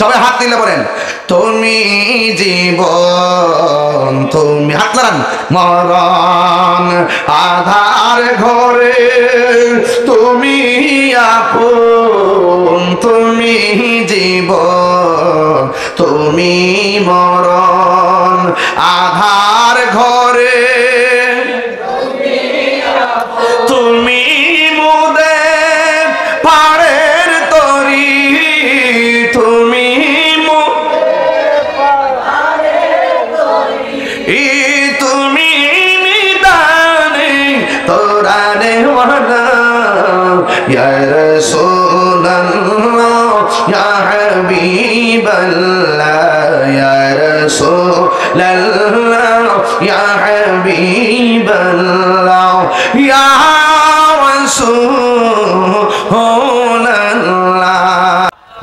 সবাই হাত তুললে বলেন, তুমি জীবন তুমি, হাত লাগান, মরণ আধার ঘরে তুমি আপন, তুমি জীবন তুমি মরণ আধার ঘরে, তুমি মোদের পাড়ের তরি, তুমি তুমি নিদানে তোরানে ওয়ালা ইয়া রাসূলুল্লাহ ইয়া হাবিবাল্লাহ ইয়া রাসূলুল্লাহ ইয়া হাবিবাল্লাহ ইয়া রাসূলুল্লাহ।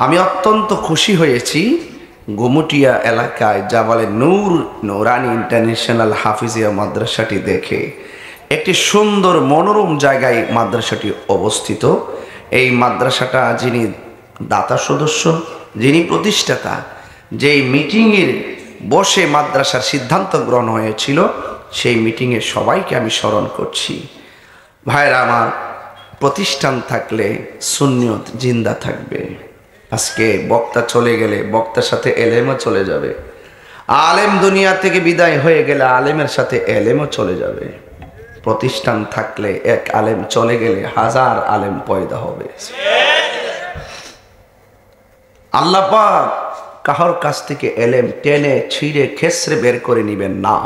আমি অত্যন্ত খুশি হয়েছি গুমুটিয়া এলাকায় জাবালে নূর নূরানী ইন্টারন্যাশনাল হাফিজিয়া মাদ্রাসাটি দেখে। একটি সুন্দর মনোরম জায়গায় মাদ্রাসাটি অবস্থিত। এই মাদ্রাসাটা যিনি দাতা সদস্য, যিনি প্রতিষ্ঠাতা, যেই মিটিংয়ের বসে মাদ্রাসার সিদ্ধান্ত গ্রহণ হয়েছিল, সেই মিটিংয়ে সবাইকে আমি স্মরণ করছি। ভাইরা আমার, প্রতিষ্ঠান থাকলে সুন্নিয়ত জিন্দা থাকবে। আজকে বক্তা চলে গেলে বক্তার সাথে এলেমও চলে যাবে, আলেম দুনিয়া থেকে বিদায় হয়ে গেলে আলেমের সাথে এলেমও চলে যাবে। প্রতিষ্ঠান থাকলে এক আলেম চলে গেলে হাজার আলেম পয়দা হবে। আল্লাহ পাক কাহার কাছ থেকে এলেম টেনে ছিঁড়ে খেসরে বের করে নিবেন না।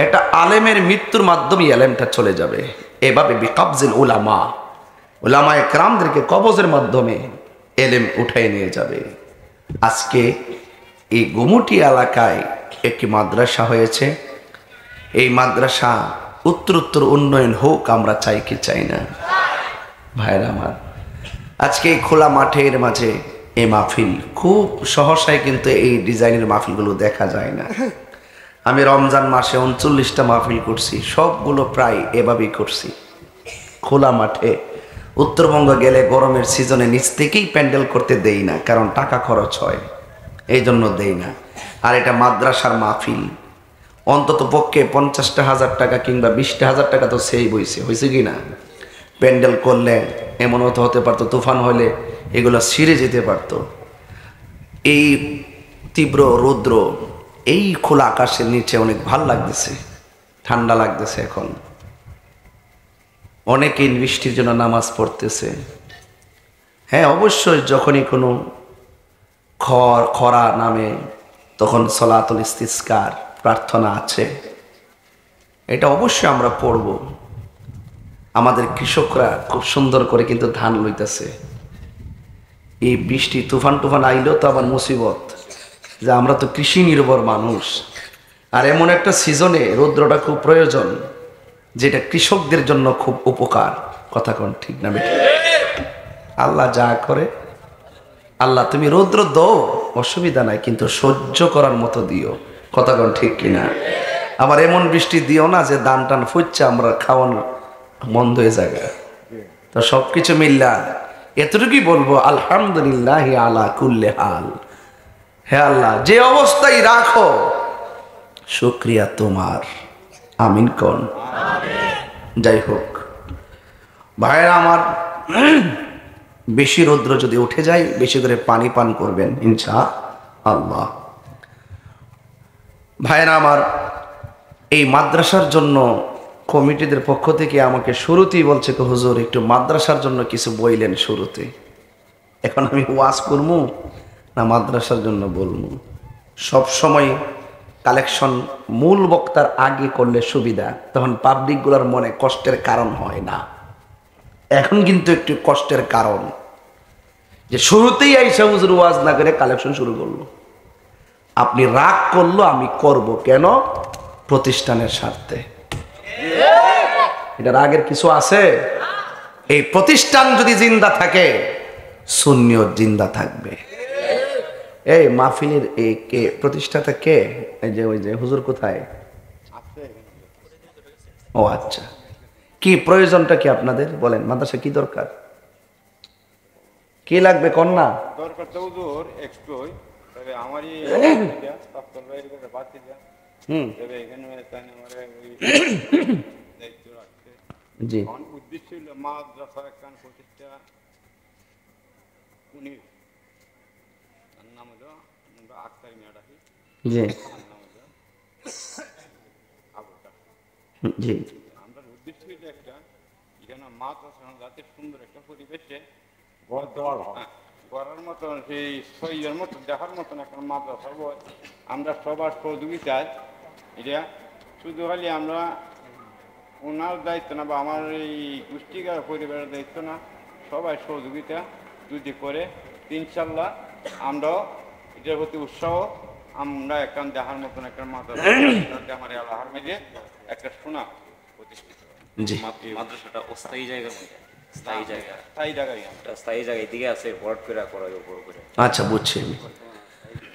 একটা আলেমের মৃত্যুর মাধ্যমে এলেমটা চলে যাবে। এভাবে বিকাবজিল উলামা, উলামায়ে কেরামদেরকে কবজের মাধ্যমে এলেম উঠাই নিয়ে যাবে। আজকে এই গুমুটি এলাকায় একটি মাদ্রাসা হয়েছে। এই মাদ্রাসা উত্তরোত্তর উন্নয়ন হোক, আমরা চাই কি চাই না? ভাইরা আমার, আজকে এই খোলা মাঠের মাঝে এই মাহফিল খুব সহসায়, কিন্তু এই ডিজাইনের মাহফিলগুলো দেখা যায় না। আমি রমজান মাসে 39টা মাহফিল করছি, সবগুলো প্রায় এভাবেই করছি খোলা মাঠে। উত্তরবঙ্গ গেলে গরমের সিজনে নিচ থেকেই প্যান্ডেল করতে দেই না, কারণ টাকা খরচ হয়, এই জন্য দেই না। আর এটা মাদ্রাসার মাহফিল, অন্তত পক্ষে 50,000 টাকা কিংবা 20,000 টাকা তো সেই হয়েছে কি না? প্যান্ডেল করলে এমনও তো হতে পারতো তুফান হলে এগুলো ছিঁড়ে যেতে পারতো। এই তীব্র রৌদ্র, এই খোলা আকাশের নিচে অনেক ভাল লাগতেছে, ঠান্ডা লাগতেছে। এখন অনেকেই বৃষ্টির জন্য নামাজ পড়তেছে। হ্যাঁ, অবশ্যই যখনই কোনো খরা নামে তখন সলাতুল ইস্তিসকার প্রার্থনা আছে, এটা অবশ্যই আমরা পড়ব। আমাদের কৃষকরা খুব সুন্দর করে কিন্তু ধান লইতেছে। এই বৃষ্টি তুফান টুফান আইলেও তো আবার মুসিবত, যে আমরা তো কৃষি নির্ভর মানুষ। আর এমন একটা সিজনে রৌদ্রটা খুব প্রয়োজন, যেটা কৃষকদের জন্য খুব উপকার। কথা কোন ঠিক না বেটা? আল্লাহ যা করে, আল্লাহ তুমি রৌদ্র দাও অসুবিধা নাই, কিন্তু সহ্য করার মতো দিও। কথা কোন ঠিক কিনা? আবার এমন বৃষ্টি দিও না যে দান টান ফুচ্ছে আমরা খাওয়ানো বন্ধ হয়ে যায়। তো সবকিছু মিল্লা এতটুকুই বলবো, আলহামদুলিল্লাহ আলা কুল্লে হাল। হে আল্লাহ, যে অবস্থায় রাখো শুকরিয়া তোমার। আমিন কোন? যাই হোক ভাইরা আমার, বেশি রৌদ্র যদি উঠে যায় বেশি করে পানি পান করবেন ইনশাআল্লাহ। ভাইরা আমার, এই মাদ্রাসার জন্য কমিটিদের পক্ষ থেকে আমাকে শুরুতেই বলছে, হুজুর একটু মাদ্রাসার জন্য কিছু বইলেন শুরুতে। এখন আমি ওয়াজ করবো না মাদ্রাসার জন্য বলবো? সব সময় কালেকশন মূল বক্তার আগে করলে সুবিধা, তখন পাবলিকগুলোর মনে কষ্টের কারণ হয় না। এখন কিন্তু একটু কষ্টের কারণ যে শুরুতেই আইসা হুজুর ওয়াজ না করে কালেকশন শুরু করলো। আপনি রাগ করলো, আমি করব কেন? প্রতিষ্ঠানের স্বার্থে। এটা রাগের কিছু আছে? এই প্রতিষ্ঠান যদি জিন্দা থাকে সুন্নিয়ত জিন্দা থাকবে। এই মাহফিলের এই কে প্রতিষ্ঠাতা কে? এই যে ওই যে হুজুর কোথায়? ও আচ্ছা, কি প্রয়োজনটা কি আপনাদের বলেন? মাদ্রাসা কি দরকার, কি লাগবে কন্যা? দরকার তো হুজুর একটুই, তবে আমারই সপ্তাহ করে বাতি দেন। তবে এখানে তাই আমার ওই দায়িত্ব রাখতে। জি, আমার উদ্দেশ্য ছিল মাদ্রাসা একখান প্রতিষ্ঠা। উনি তার নাম হলো আক্তার মিয়া ডাকি। জি, নাম হলো আবুটা। জি, আমরা উদ্দেশ্য ছিল একটা, এখানে মাদ্রাসা যাতে সুন্দর একটা পরিবেশে ঘর দেওয়ার করার মতন, সেই সইয়ের মতন দেখার মতন একটা মাদ্রাসা হয়। আমরা সবার সহযোগিতায় এটা শুধু খালি আমরা ওনার দায়িত্ব না বা আমার এই গোষ্ঠীকার পরিবারের দায়িত্ব না, সবাই সহযোগিতা যদি করে ইনশাল্লাহ আমরাও এটার প্রতি উৎসাহ, আমরা একখান দেখার মতন একটা মাদ্রাসা আমার আল্লাহর মেঝে একটা সুনাম প্রতিষ্ঠিত। জি। মাদ্রাসাটা অস্থায়ী জায়গার মধ্যে, স্থায়ী জায়গা, স্থায়ী জায়গায় একটা স্থায়ী জায়গায় দিকে আছে, ভরাট করে করা যায় উপর করে। আচ্ছা বুঝছি।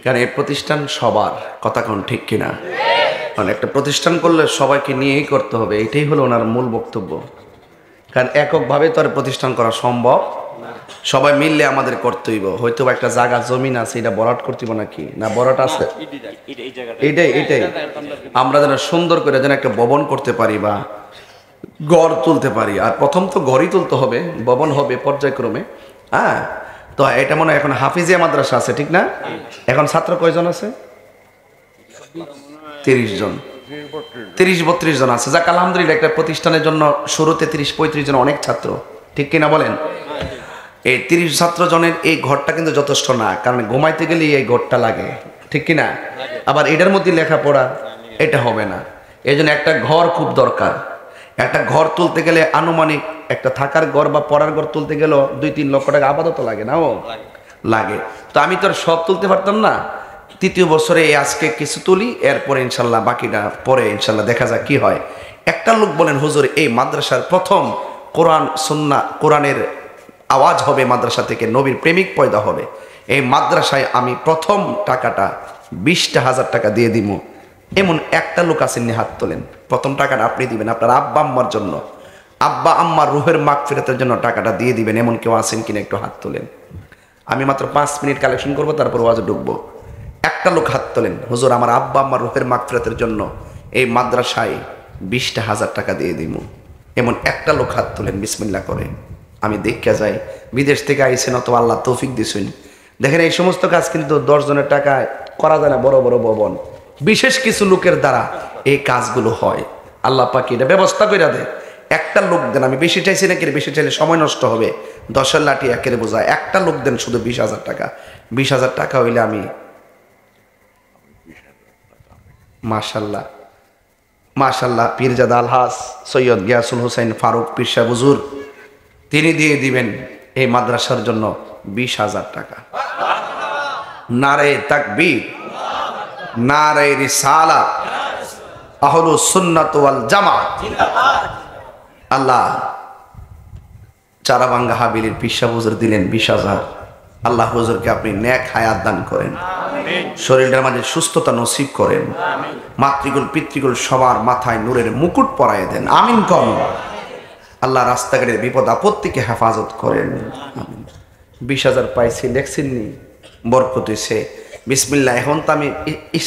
কারণ এই প্রতিষ্ঠান সবার, কথা কোন ঠিক কিনা? মানে একটা প্রতিষ্ঠান করলে সবাইকে নিয়েই করতে হবে, এটাই হলো ওনার মূল বক্তব্য। কারণ এককভাবে তো আর প্রতিষ্ঠান করা সম্ভব, সবাই মিললে আমাদের করতে হইব। হয়তো একটা জায়গা জমিন আছে, এটা বরাট করতে হইব নাকি না? বরাট আছে, এই জায়গাটা এটাই আমরা যেন সুন্দর করে যেন একটা ভবন করতে পারি বা ঘর তুলতে পারি। আর প্রথম তো ঘরই তুলতে হবে, ভবন হবে পর্যায়ক্রমে। হ্যাঁ, তো এটা মনে হয় এখন হাফিজিয়া মাদ্রাসা আছে, ঠিক না? এখন ছাত্র কয়জন আছে? 30 জন, 30-32 জন আছে। যাক আলহামদুলিল্লাহ, একটা প্রতিষ্ঠানের জন্য শুরুতে 30-35 জন অনেক ছাত্র, ঠিক কিনা বলেন? এই 30 ছাত্র জনের এই ঘরটা কিন্তু যথেষ্ট না, কারণ ঘুমাইতে গেলে এই ঘরটা লাগে, ঠিক কিনা? আবার এটার মধ্যে লেখাপড়া এটা হবে না, এই জন্য একটা ঘর খুব দরকার। একটা ঘর তুলতে গেলে আনুমানিক একটা থাকার ঘর বা পড়ার ঘর তুলতে গেলেও 2-3 লক্ষ টাকা আপাতত লাগে না? ও লাগে। তো আমি তো আর সব তুলতে পারতাম না, 3য় বছরে আজকে কিছু তুলি, এরপরে ইনশাল্লাহ বাকিটা পরে ইনশাল্লাহ দেখা যাক কি হয়। একটা লোক বলেন, হুজুর এই মাদ্রাসার প্রথম কোরআন সুন্নাহ কোরআনের আওয়াজ হবে মাদ্রাসা থেকে, নবীর প্রেমিক পয়দা হবে, এই মাদ্রাসায় আমি প্রথম টাকাটা 20,000 টাকা দিয়ে দিব। এমন একটা লোক আসেননি, হাত তোলেন। প্রথম টাকাটা আপনি দিবেন আপনার আব্বা আম্মার জন্য, আব্বা আম্মার রুহের মাগফিরাতের জন্য টাকাটা দিয়ে দিবেন, এমন কেউ আসেন কিনা একটু হাত তোলেন। আমি মাত্র 5 মিনিট কালেকশন করবো, তারপর ওয়াজে ঢুকবো। একটা লোক হাত তোলেন, হুজুর আমার আব্বা আম্মার রুহের মাগফিরাতের জন্য এই মাদ্রাসায় 20,000 টাকা দিয়ে দিব। এমন একটা লোক হাত তোলেন বিসমিল্লাহ করে। আমি দেখা যাই বিদেশ থেকে আইসেন অথবা আল্লাহ তৌফিক দিছেন। দেখেন এই সমস্ত কাজ কিন্তু 10 জনের টাকায় করা যায় না, বড় বড় ভবন, বিশেষ কিছু লোকের দ্বারা এই কাজগুলো হয়। আল্লাহ পাক এটা ব্যবস্থা করে দেয়। একটা লোক দেন, আমি বেশি চাইছি না, বেশি চাইলে সময় নষ্ট হবে, 10-এর লাঠি একের বোঝায়। একটা লোক দেন শুধু 20,000 টাকা। 20,000 টাকা হইলে আমি মাশাল্লাহ মাশাল্লাহ পীরজাদা আলহাজ সৈয়দ গিয়াসুল হোসেন ফারুক পীর সাহেব হুজুর, তিনি দিয়ে দিবেন এই মাদ্রাসার জন্য 20,000 টাকা। নারে তাকবীর, নারে রিসালাত, আহলুস সুন্নাত ওয়াল জামাত। আল্লাহ চারাবাঙ্গা হাবিলির পীর সাহেব হুজুর দিলেন 20,000। আল্লাহ হুজুরকে আপনি নেক হায়াত দান করেন, শরীরের মাঝে সুস্থতা নসিব করেন, মাতৃকুল পিতৃকুল সবার মাথায় নূরের মুকুট পরায় দেন, আমিন কম। আল্লাহ রাস্তাঘাটের বিপদ আপত্তিকে হেফাজত করেন, আমিন। 20,000 পাইছি, দেখছেননি বরকত হইছে, বিসমিল্লাহ। এখন তো আমি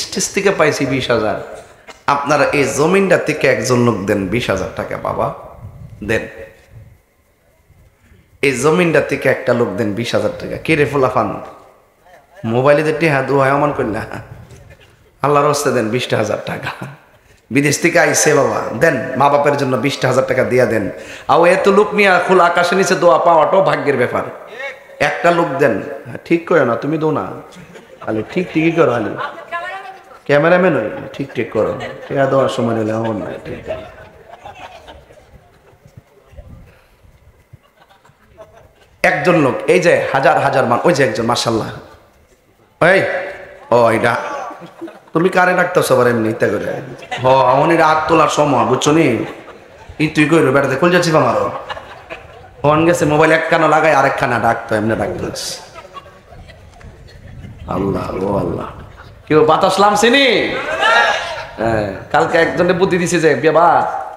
স্টেজ থেকে পাইছি 20,000, আপনারা এই জমিনটা থেকে একজন লোক দেন 20,000 টাকা। বাবা দেন, এই জমিনটা থেকে একটা লোক দেন 20,000 টাকা। কে রে ফুলাফান মোবাইলে দেখতে হ্যাঁ দু হয় অমান করলে, আল্লাহর রাস্তায় দেন 20,000 টাকা। বিদেশ থেকে আইসে বাবা, দেন মা বাপের জন্য 20,000 টাকা দিয়া দেন। আর এত লোক নিয়ে খোলা আকাশের নিচে দোয়া পাওয়াটাও ভাগ্যের ব্যাপার। একটা লোক দেন, ঠিক করো না তুমি দো না, খালি ঠিক ঠিকই করো, খালি ক্যামেরাম্যান হই ঠিক ঠিক করো, ঠিক আছে দেওয়ার সময় নিলে আমার না ঠিক। একজন লোক, এই যে হাজার হাজার মান, ওই যে একজন মাশাল্লাহ, এই ও এটা তুমি কারে ডাকতেছো আবার এমনি ইত্যা করে? হ আমার এটা হাত তোলার সময়, বুঝছো নি? তুই কই রে বেড়াতে খুল যাচ্ছি আমারও ফোন গেছে, মোবাইল এক কানা লাগাই আরেক খানা ডাকতো, এমনি ডাকতো। আল্লাহ ও আল্লাহ, কেউ বাতাস লামছিনি? হ্যাঁ, কালকে একজনে বুদ্ধি দিছে যে বাবা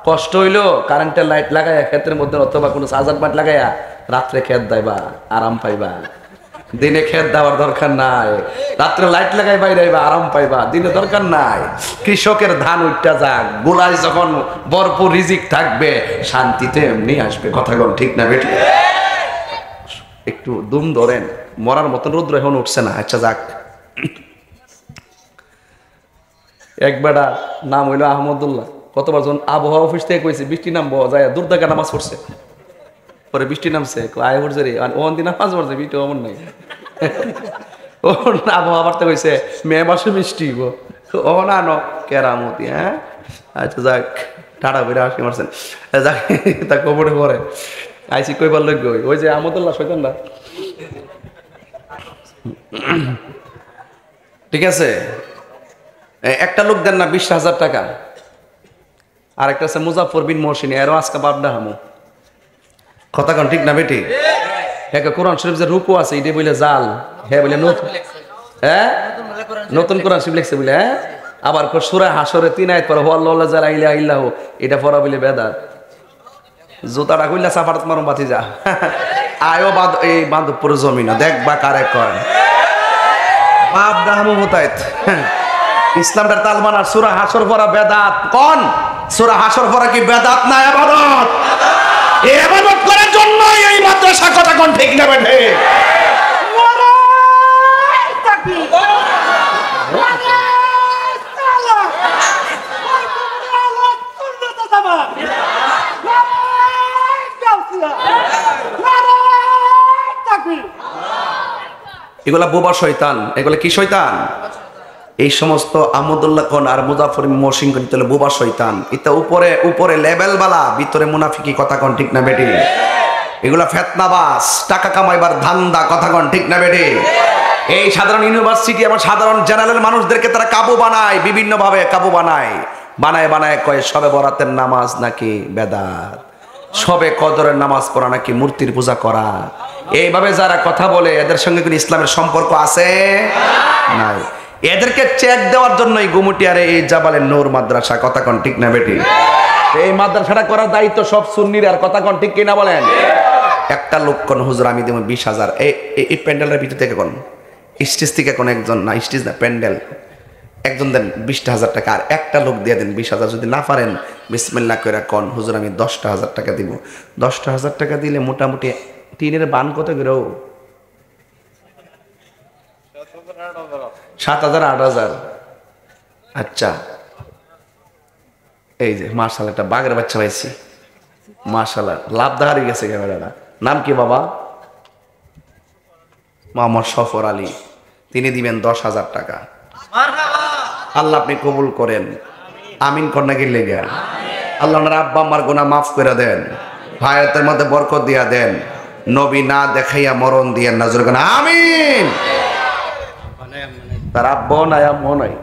কষ্ট হইলো কারেন্টের লাইট লাগাইয়া ক্ষেতের মধ্যে অথবা কোনো চার্জার পাট লাগাইয়া রাত্রে খেত দাইবা, আরাম পাইবা। দিনে খেত দেওয়ার দরকার নাই, রাত্রে লাইট লাগাই বাইরে আরাম পাইবা, দিনে দরকার নাই। কৃষকের ধান উঠটা যাক, গোলায় যখন ভরপুর রিজিক থাকবে শান্তিতে এমনি আসবে। কথা বল ঠিক না বেটি? একটু দুম ধরেন, মরার মতন রুদ্র এখন উঠছে না। আচ্ছা যাক, এক বেটা নাম হইলো আহমদুল্লাহ, কতবার যখন আবহাওয়া অফিস থেকে কইছে বৃষ্টি নামবো, যায় দূর থেকে নামাজ পড়ছে, পরে বৃষ্টি নামছে আয় পড়ছে রে, ওখান দিন নামাজ পড়ছে, বৃষ্টি অমন নাই। ও আবহাওয়া বার্তা কইছে মে মাসে মিষ্টি ও না ন কেরামতি। হ্যাঁ আচ্ছা যাক, টাটা বেড়ে আসি মারছেন, যাক তা কবরে পরে আইসি কইবার লোক ওই যে আহমদুল্লাহ শৈতানরা, ঠিক আছে। একটা লোক দেন না 20,000 টাকা। আর একটা আছে মুজাফর বিন মহসিনী, এরও আজকে বাপডা হামু। কথা কন ঠিক না বেটি? হ্যাঁ, কোরআন শরীফ যে রূপও আছে এটা বলে জাল, হ্যাঁ বলে নতুন, হ্যাঁ নতুন কোরআন শরীফ লিখছে বলে। হ্যাঁ, আবার সূরা হাসরে 3 আয়াত পড়া আল্লাহ জালা ইলাহা ইল্লাহু, এটা পড়া বলে বেদাত। জুতাটা কইলা সাফারাত মারুম বাতি যা আয়ো বাদ, এই বান্ধবপুর জমিন দেখবা কারে করেন বাপ দাহামু হতায়ত। ইসলামটার তালমান আর সূরা হাসর পড়া বেদাত। কোন সূরা হাসর পড়া কি বেদাত না ইবাদত? এই ইবাদত করার জন্য এই মাদ্রাসা। কথা কোন ঠিক না বেঠে? এগুলা বোবা শয়তান। এগুলা কি শয়তান? এই সমস্ত আহমদুল্লাহ খান আর মুজাফর মহসিন কোন তাহলে বোবা শয়তান। এটা উপরে উপরে লেভেল বালা, ভিতরে মুনাফিকি। কথা কোন ঠিক না বেটি? এগুলা ফেতনাবাজ, টাকা কামাইবার ধান্দা। কথা কোন ঠিক না বেটি? এই সাধারণ ইউনিভার্সিটি এবং সাধারণ জেনারেল মানুষদেরকে তারা কাবু বানায়, বিভিন্ন ভাবে কাবু বানায়। বানায় বানায় কয় সবে বরাতের নামাজ নাকি বেদাত, সবে কদরের নামাজ পড়া নাকি মূর্তির পূজা করা। এইভাবে যারা কথা বলে এদের সঙ্গে কোন ইসলামের সম্পর্ক আছে? নাই। এদেরকে চেক দেওয়ার জন্যই গুমুটিয়ারে এই জাবালের নূর মাদ্রাসা। কথা কোন ঠিক না বেটি? এই মাদ্রাসাটা করার দায়িত্ব সব সুন্নির। আর কথা কোন ঠিক কিনা বলেন? একটা লোক কোন হুজুর আমি দেব 20,000 এই প্যান্ডেলের ভিতর থেকে কোন স্টেজ থেকে কোন একজন, না স্টেজ না প্যান্ডেল, একজন দেন 20,000 টাকা। আর একটা লোক দিয়ে দেন 20,000। যদি না পারেন বিসমিল্লাহ করে কোন হুজুর আমি 10,000 টাকা দিব। 10,000 টাকা দিলে মোটামুটি টিনের বান কত করে? 7,000 8,000। আচ্ছা, এই যে মাশাআল্লাহ একটা বাঘের বাচ্চা পাইছি। মাশাআল্লাহ, লাভ দাঁড়িয়ে গেছে ক্যামেরাটা। নাম কি বাবা? মোহাম্মদ সফর আলী। তিনি দিবেন 10,000 টাকা। আল্লাহ আপনি কবুল করেন। আমিন কন্যা কি লেগে? আল্লাহ ওনার আব্বা আম্মার গুনাহ মাফ করে দেন, হায়াতের মধ্যে বরকত দিয়া দেন, নবী না দেখাইয়া মরণ দিয়েন না। জোরে আমিন। তার আব্বা নাই আম্মা নাই,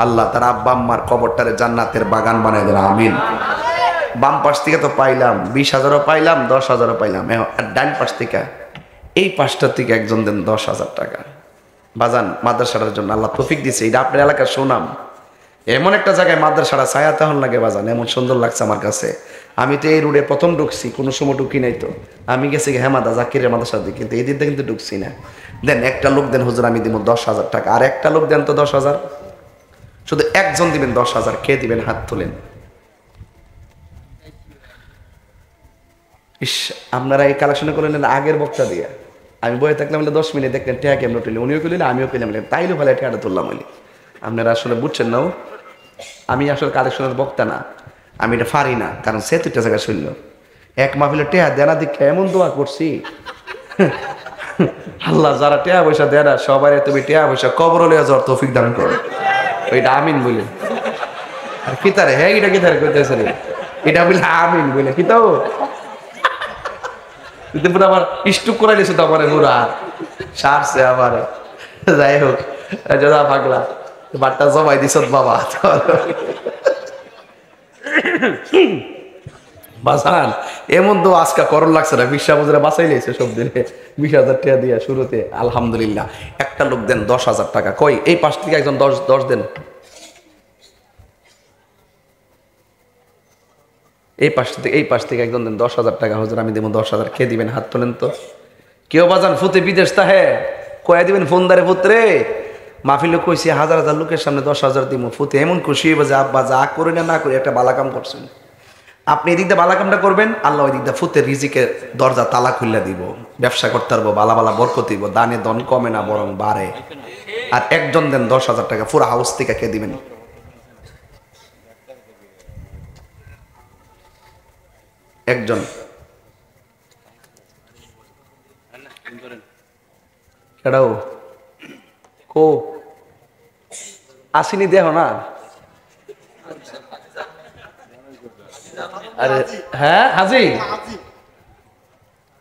আল্লাহ তার আব্বা আম্মার কবরটারে জান্নাতের বাগান বানাই দেন। আমিন। বাম পাশ থেকে তো পাইলাম 20,000ও পাইলাম, 10,000ও পাইলাম। আর ডান পাশ থেকে এই পাশটার থেকে একজন দেন 10,000 টাকা। বাজান মাদ্রাসাটার জন্য আল্লাহ তৌফিক দিছে। এটা আপনার এলাকার সুনাম। এমন একটা জায়গায় মাদ্রাসাটা ছায়া তখন লাগে বাজান, এমন সুন্দর লাগছে আমার কাছে। আমি তো এই রোডে প্রথম ঢুকছি, কোনো সময় ঢুকি নাই। তো আমি গেছি হেমাদা জাকিরের মাদ্রাসার দিকে, কিন্তু এই দিকটা কিন্তু ঢুকছি না। দেন একটা লোক দেন হুজুর আমি দিব 10,000 টাকা। আর একটা লোক দেন তো 10,000। শুধু একজন দিবেন 10,000। কে দিবেন? হাত তোলেন। ইস, আপনারা এই কালেকশন করলেন আগের বক্তা দিয়ে। আমি বয়ে থাকলাম 10 মিনিট, দেখলেন টেয়া কেমন তুলি, উনিও করলেন আমিও পেলাম। তাইলে ভালো টেয়াটা তুললাম। আপনারা আসলে বুঝছেন না, আমি আসলে কালেকশনের বক্তা না, আমি এটা পারি না। কারণ সে দুটা জায়গা শুনল এক মাহফিলে টেয়া দেনা দীক্ষা এমন দোয়া করছি। আল্লাহ যারা টেয়া পয়সা দেয় না সবাই তুমি টেয়া পয়সা কবর লিয়া যাওয়ার তৌফিক দান করো। ওইটা আমিন বলে। আর কিতারে হ্যাঁ এটা কিতারে করতেছে রে, এটা বলে আমিন বলে কিতাও আবার স্টুক করে দিয়েছে তো আমার পুরা সারছে আবার। যাই হোক, যা ভাগলা বাট্টা জমাই দিছ বাবা। বাসান এমন তো আজকা করণ লাগছে না। 20,000 বাঁচাই লিয়েছে সব দিনে 20,000 টাকা দিয়া শুরুতে। আলহামদুলিল্লাহ। একটা লোক দেন 10,000 টাকা। কই এই পাশ থেকে একজন 10 দেন। এই পাশ থেকে একজন দেন 10,000 টাকা। হুজুর আমি দেবো 10,000। কে দিবেন? হাত তোলেন তো। কেউ বাজান ফুতে বিদেশ তাহে কয়ে দিবেন ফোন দারে পুত্রে মাহফিলে কইছি 1,000 লোকের সামনে 10,000 দিব। ফুতে এমন খুশি হইব যে আব্বা যা করি না করি একটা বালা কাম করছেন। আপনি এই দিকটা বালা কামটা করবেন, আল্লাহ ওই দিকটা ফুতে রিজিকের দরজা তালা খুললে দিব। ব্যবসা করতে পারবো, বালা বালা বরকত দিব। দানে দন কমে না বরং বাড়ে। আর একজন দেন 10,000 টাকা। পুরো হাউস থেকে কে দিবেন? একজন। কেডাও কো আসিনি দেহ না? আরে হ্যাঁ হাজি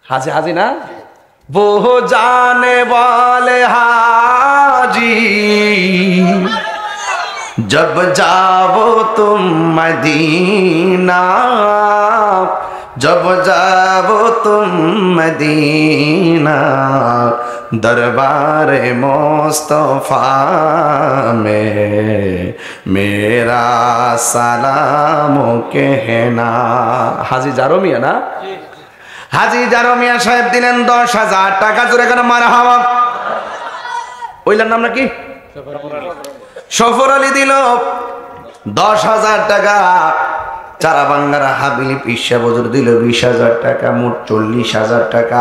হাজি হাজি না वो जाने वाले हाजी जब जाओ तुम मदीना जब जाओ तुम मदीना दरबार मुस्तफा में मेरा सलाम कहना। हाजी जारो मिया ना? हाजी जारो मिया साहेब दिलेन 10,000 টাকা। জোরে কেন মারহাবা। ওইলার নাম নাকি? সফর আলী দিল 10,000 টাকা। চারা বাঙ্গারা হাবিলি পিসা বজর দিল 20,000 টাকা, মোট 40,000 টাকা।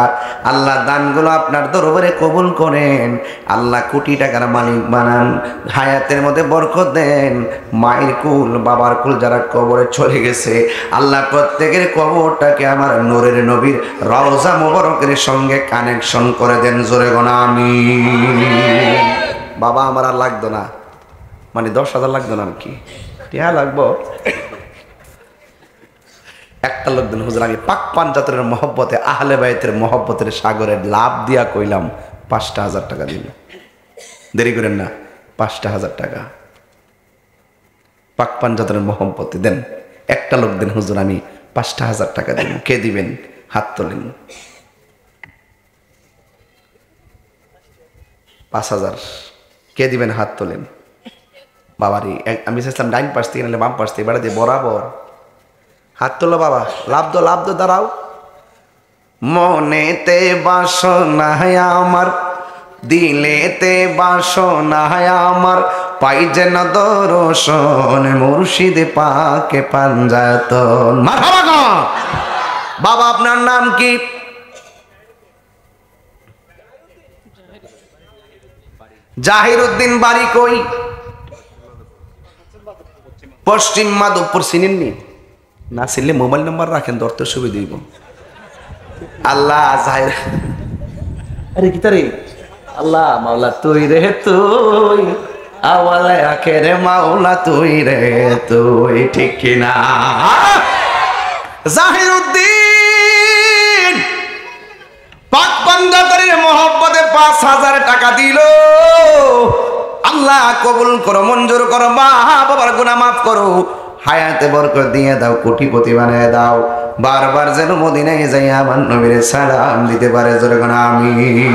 আল্লাহ দানগুলো আপনার দরবারে কবুল করেন, আল্লাহ কোটি টাকার মালিক বানান, হায়াতের মধ্যে বরকত দেন। মায়ের কুল বাবার কুল যারা কবরে চলে গেছে, আল্লাহ প্রত্যেকের কবরটাকে আমার নূরের নবীর রওজা মোবারকের সঙ্গে কানেকশন করে দেন। জোরে গোনা আমিন। বাবা আমার আর লাগতো না, মানে 10,000 লাগতো না, আর কি টিয়া লাগবো। একটা লোক দিন হুজুর আমি পাক পাঞ্জাতের মহব্বতে আহলে বাইতের মহব্বতের সাগরে লাভ দিয়া কইলাম 5,000 টাকা দিল। দেরি করেন না, 5,000 টাকা পাক পাঞ্জাতের মহব্বতে দেন। একটা লোক দিন হুজুর আমি 5,000 টাকা দিন। কে দিবেন? হাত তোলেন। 5,000 কে দিবেন? হাত তোলেন। বাবারি আমি চাইছিলাম ডাইন পাশ থেকে নাহলে বাম পাশ থেকে বেড়া দিয়ে বরাবর হাত তোলো। বাবা লাভ দো, লাভ দো, দাঁড়াও। মনেতে বাসনা আমার, দিলেতে বাসনা আমার, পাই যেন দর্শন মুর্শিদ পাকে পাঞ্জাতন। মারহাবা। বাবা আপনার নাম কি? জাহিরউদ্দিন। বাড়ি কই? পশ্চিম মাধবপুর। চিনেননি? না চিনলে মোবাইল নাম্বার রাখেন, ধরতে সুবিধা দিব। আল্লাহ জাহির, আরে কি তারে আল্লাহ মাওলা তুই রে তুই, আওয়ালে আখেরে মাওলা তুই রে তুই, ঠিক কিনা? জাহিরউদ্দিন পাক পাঞ্জাতের মহব্বতে 5,000 টাকা দিল। আল্লাহ কবুল করো, মঞ্জুর করো, মা বাবার গুনাহ মাফ করো, হায়াতে বরকত দিয়ে দাও, কোটিপতি বানিয়ে দাও। বারবার যেন মদিনায় যাই আমার নবীর সালাম দিতে পারে। জোরে কোন আমিন।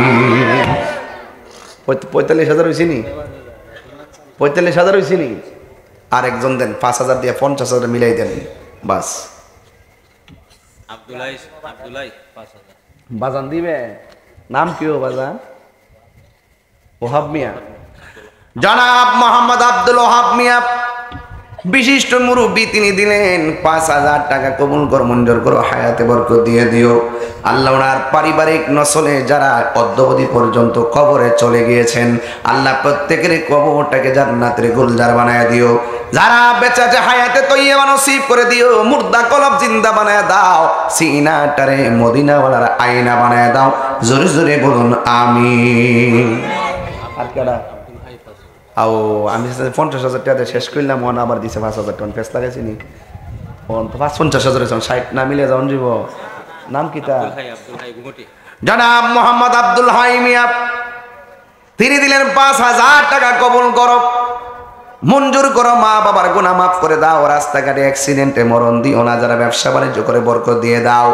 45,000 হয়েছে নি? 45,000 হয়েছে নি? আরেকজন দেন 5,000 দিয়ে 50,000 মিলাই দেন, বাস। বাজান দিবে? নাম কি ও বাজান? ওহাব মিয়া। জনাব মোহাম্মদ আব্দুল ওহাব মিয়া বিশিষ্ট মুরব্বী, তিনি দিলেন 5,000 টাকা। কবুল কর, মঞ্জুর করো, হায়াতে বরকত দিয়ে দিও। আল্লাহ ওনার পারিবারিক নসলে যারা অদ্যবধি পর্যন্ত কবরে চলে গিয়েছেন, আল্লাহ প্রত্যেকের কবরটাকে জান্নাতের গুলজার বানায় দিও। যারা বেঁচে আছে হায়াতে তৈয়বা নসিব করে দিও। মুর্দা কলব জিন্দা বানায় দাও, সিনাটারে মদিনাওয়ালার আয়না বানায় দাও। জোরে জোরে বলুন আমিন। আর কেডা? আও আমি 50,000 টাকা শেষ করলাম, ওন আবার দিছে 5,000 টাকা ফেস লাগাইছি নি। ওন 50,000 60 না মিলে যাওন যাব। নাম কি তা? জনাব মোহাম্মদ আব্দুল হাই মিয়া, তিনি দিলেন 5,000 টাকা। কবুল করো, মঞ্জুর করো, মা বাবার গুনাহ মাফ করে দাও, রাস্তাঘাটে অ্যাক্সিডেন্টে মরণ দিও না, যারা ব্যবসা বাণিজ্য করে বরকত দিয়ে দাও।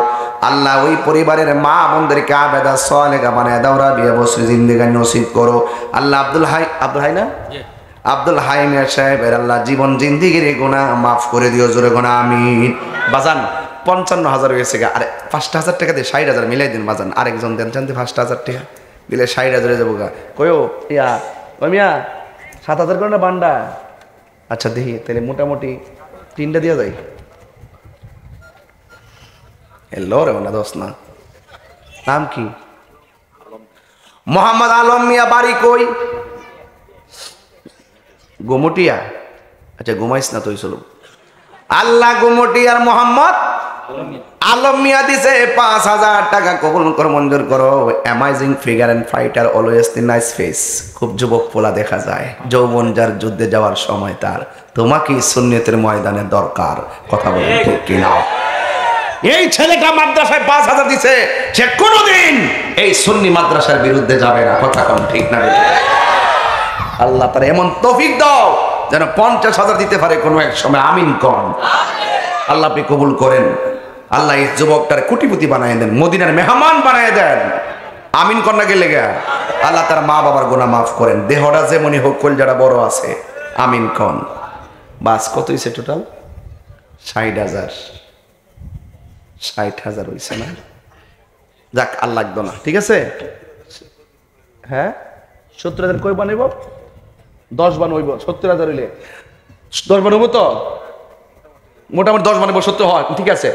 আল্লাহ ওই পরিবারের মা বোনদেরকে আবেদা সালেহা বানায় দাও, রাবিয়া বসরি জিন্দেগানি নসিব করো। আল্লাহ আব্দুল হাই না আব্দুল হাই মিয়া সাহেবের আল্লাহ জীবন জিন্দিগির গুনাহ মাফ করে দিও। জোরে গুনাহ আমিন। বাজান 55,000 হয়েছে গা, আরে 5,000 টাকা দিয়ে 60,000 মিলাই দিন বাজান। আরেকজন দেন জানতে 5,000 টাকা দিলে 60,000 যাবো গা। কয়ও ইয়া ওই মিয়া 7,000 করে না বান্ডা? আচ্ছা দেখি তাহলে মোটামুটি 3টা দিয়া যায়। এলো রে না দোস্ত না। নাম কি? মোহাম্মদ আলম মিয়া। বাড়ি কই? গুমটিয়া। আচ্ছা ঘুমাইস না তুই, চলো। আল্লাহ গুমটিয়ার মোহাম্মদ আলম মিয়া দিছে 5,000 টাকা। কবুল করো, মঞ্জুর করো। Amazing figure and fighter, always the nice face. খুব যুবক পোলা দেখা যায়, যৌবন যার যুদ্ধে যাওয়ার সময় তার। তোমাকে সুন্নতের ময়দানে দরকার। কথা বলেন ঠিক কিনা? এই ছেলেটা মাদ্রাসায় 5,000 দিছে, সে কোনোদিন এই সুন্নি মাদ্রাসার বিরুদ্ধে যাবে না। কথা কম ঠিক না? আল্লাহ তার এমন তৌফিক দাও যেন 50,000 দিতে পারে কোনো এক সময়। আমিন কন। আল্লাহ আপনি কবুল করেন। আল্লাহ এই যুবকটার কোটিপতি বানায় দেন, মদিনার মেহমান বানায় দেন। আমিন কন্যা গেলে গা। আল্লাহ তার মা বাবার গুনাহ মাফ করেন। দেহটা যেমনই হোক, কল যারা বড় আছে। আমিন কন। বাস কত হয়েছে টোটাল? 60,000। 60,000 হয়েছে না? যাক, আর লাগতো না, ঠিক আছে। হ্যাঁ 70,000 কই বানাইব? 10 বানাইব। 70,000 হইলে 10 বানাবো তো মোটামুটি 10 বান 70 হয়, ঠিক আছে।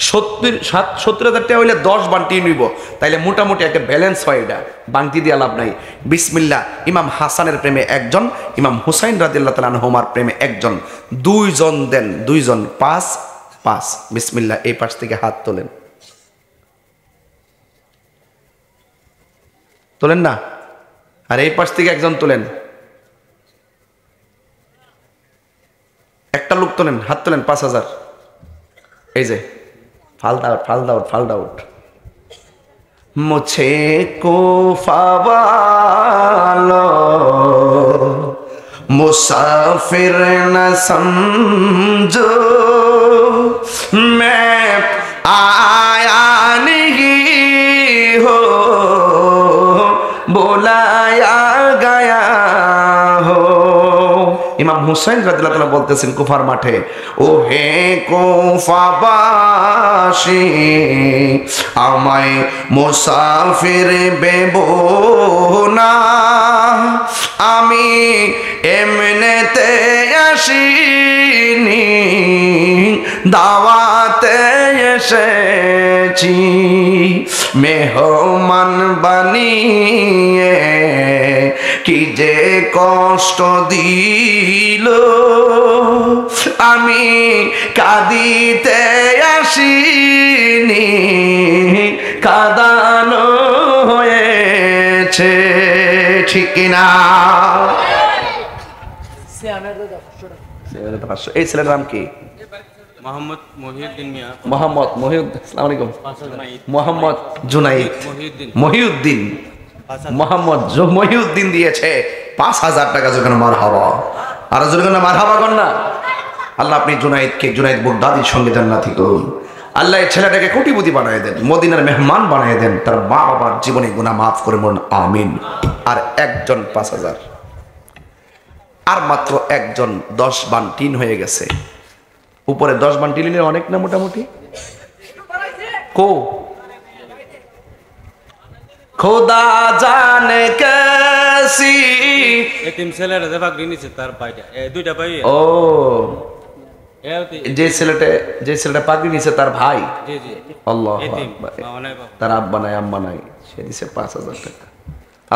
70,000 টাকা হইলে 10 বান টিন নিব, তাইলে মোটামুটি একটা ব্যালেন্স হয়। এটা বাংতি দিয়ে লাভ নাই। বিসমিল্লাহ। ইমাম হাসানের প্রেমে একজন, ইমাম হুসাইন রাদিয়াল্লাহু তাআলা আনহুমার প্রেমে একজন, দুইজন দেন, দুইজন, 5 5। বিসমিল্লাহ। এই পাশ থেকে হাত তোলেন, তোলেন না, আর এই পাশ থেকে একজন তোলেন, একটা লোক তোলেন, হাত তোলেন, 5,000। এই যে ফালদ আউট। মুঝে কুফা वालो मुसाफिर न समझो, मैं आया नहीं हो बुलाया गया हो। ইমাম হুসাইন রাদিয়াল্লাহু তাআলা বলতেছেন কুফার মাঠে, ও হে কুফাবাসী, আমায় মুসাফির ভেবো না, আমি এমনেতে আসিনি, দাওয়াতে এসেছি, মেহমান বানিয়ে কি যে কষ্ট দিল, আমি কাঁদিতে আসিনি, কাঁদানো হয়েছে, ঠিক কিনা? এই ছেলের নাম কি? মোহাম্মদ মহিউদ্দিন মিয়া। মোহাম্মদ মহিউদ্দিন। আসসালামু আলাইকুম। মোহাম্মদ জুনাইদ মহিউদ্দিন। মোহাম্মদ মহিউদ্দিন দিয়েছে 5,000 টাকা। যেখানে মারহাবা, আর যেখানে মারহাবা কর না। আল্লাহ আপনি জুনাইদকে, জুনাইদ বুগদাদির সঙ্গে জান্নাতি করুন। আল্লাহ এই ছেলেটাকে কোটিপতি বানিয়ে দেন, মদিনার মেহমান বানিয়ে দেন, তার মা বাবার জীবনে গুনাহ মাফ করে বলুন আমিন। আর একজন 5,000, আর মাত্র একজন 10 বান টিন হয়ে গেছে। উপরে 10 বান টিন অনেক না মোটামুটি। কো খোদা জানে कैसी এতিম ছেলেরা যে ভাগ নিছে তার ভাইটা, এই দুইটা ভাই। ও যে ছেলেটা পাগড়ি নিছে তার ভাই। জি জি। আল্লাহ এতিম আকবার। মানে বাবা। তার আব্বা নাই আম্মা নাই, সে দিছে 5,000 টাকা।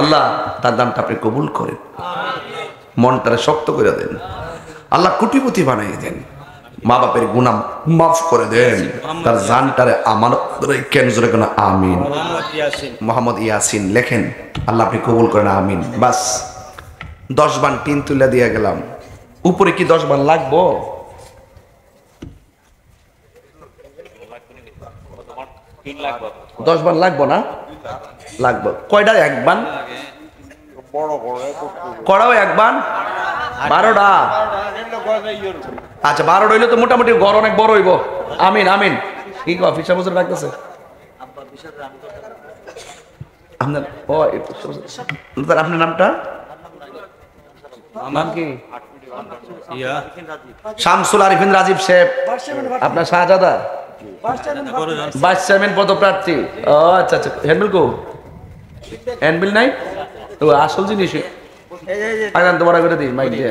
আল্লাহ তার দানটা আপনি কবুল করেন, মনটারে শক্ত করে দেন, আল্লাহ কোটিপতি বানাই দেন, মা বাপের গুনাহ মাফ করে দেন, তার জানটারে আমানত রেখেন। জোরে কোন আমিন। মোহাম্মদ ইয়াসিন। মোহাম্মদ ইয়াসিন লেখেন, আল্লাহ আপনি কবুল করেন আমিন। বাস 10 বান টিন তুলে দিয়ে গেলাম। উপরে কি 10 বান লাগবো? 10 বান লাগবো না? লাগবো। কয়টা? 1 বান। কড়াও 1 বান, 12টা। আচ্ছা 12টা হইলে তো মোটামুটি ঘর অনেক বড় হইব। আমিন আমিন। কি অফিসা বছর রাখতেছে আপনার? ও আপনার নামটা? নাম কি? ইয়া শামসুল আরিফিন রাজীব সাহেব। আপনার শাহজাদা ভাইস চেয়ারম্যান পদপ্রার্থী। ও আচ্ছা আচ্ছা। হ্যান্ডবিল কো? হ্যান্ডবিল নাই তো আসল জিনিস। আগান তোমার করে দিই মাইক দিয়ে।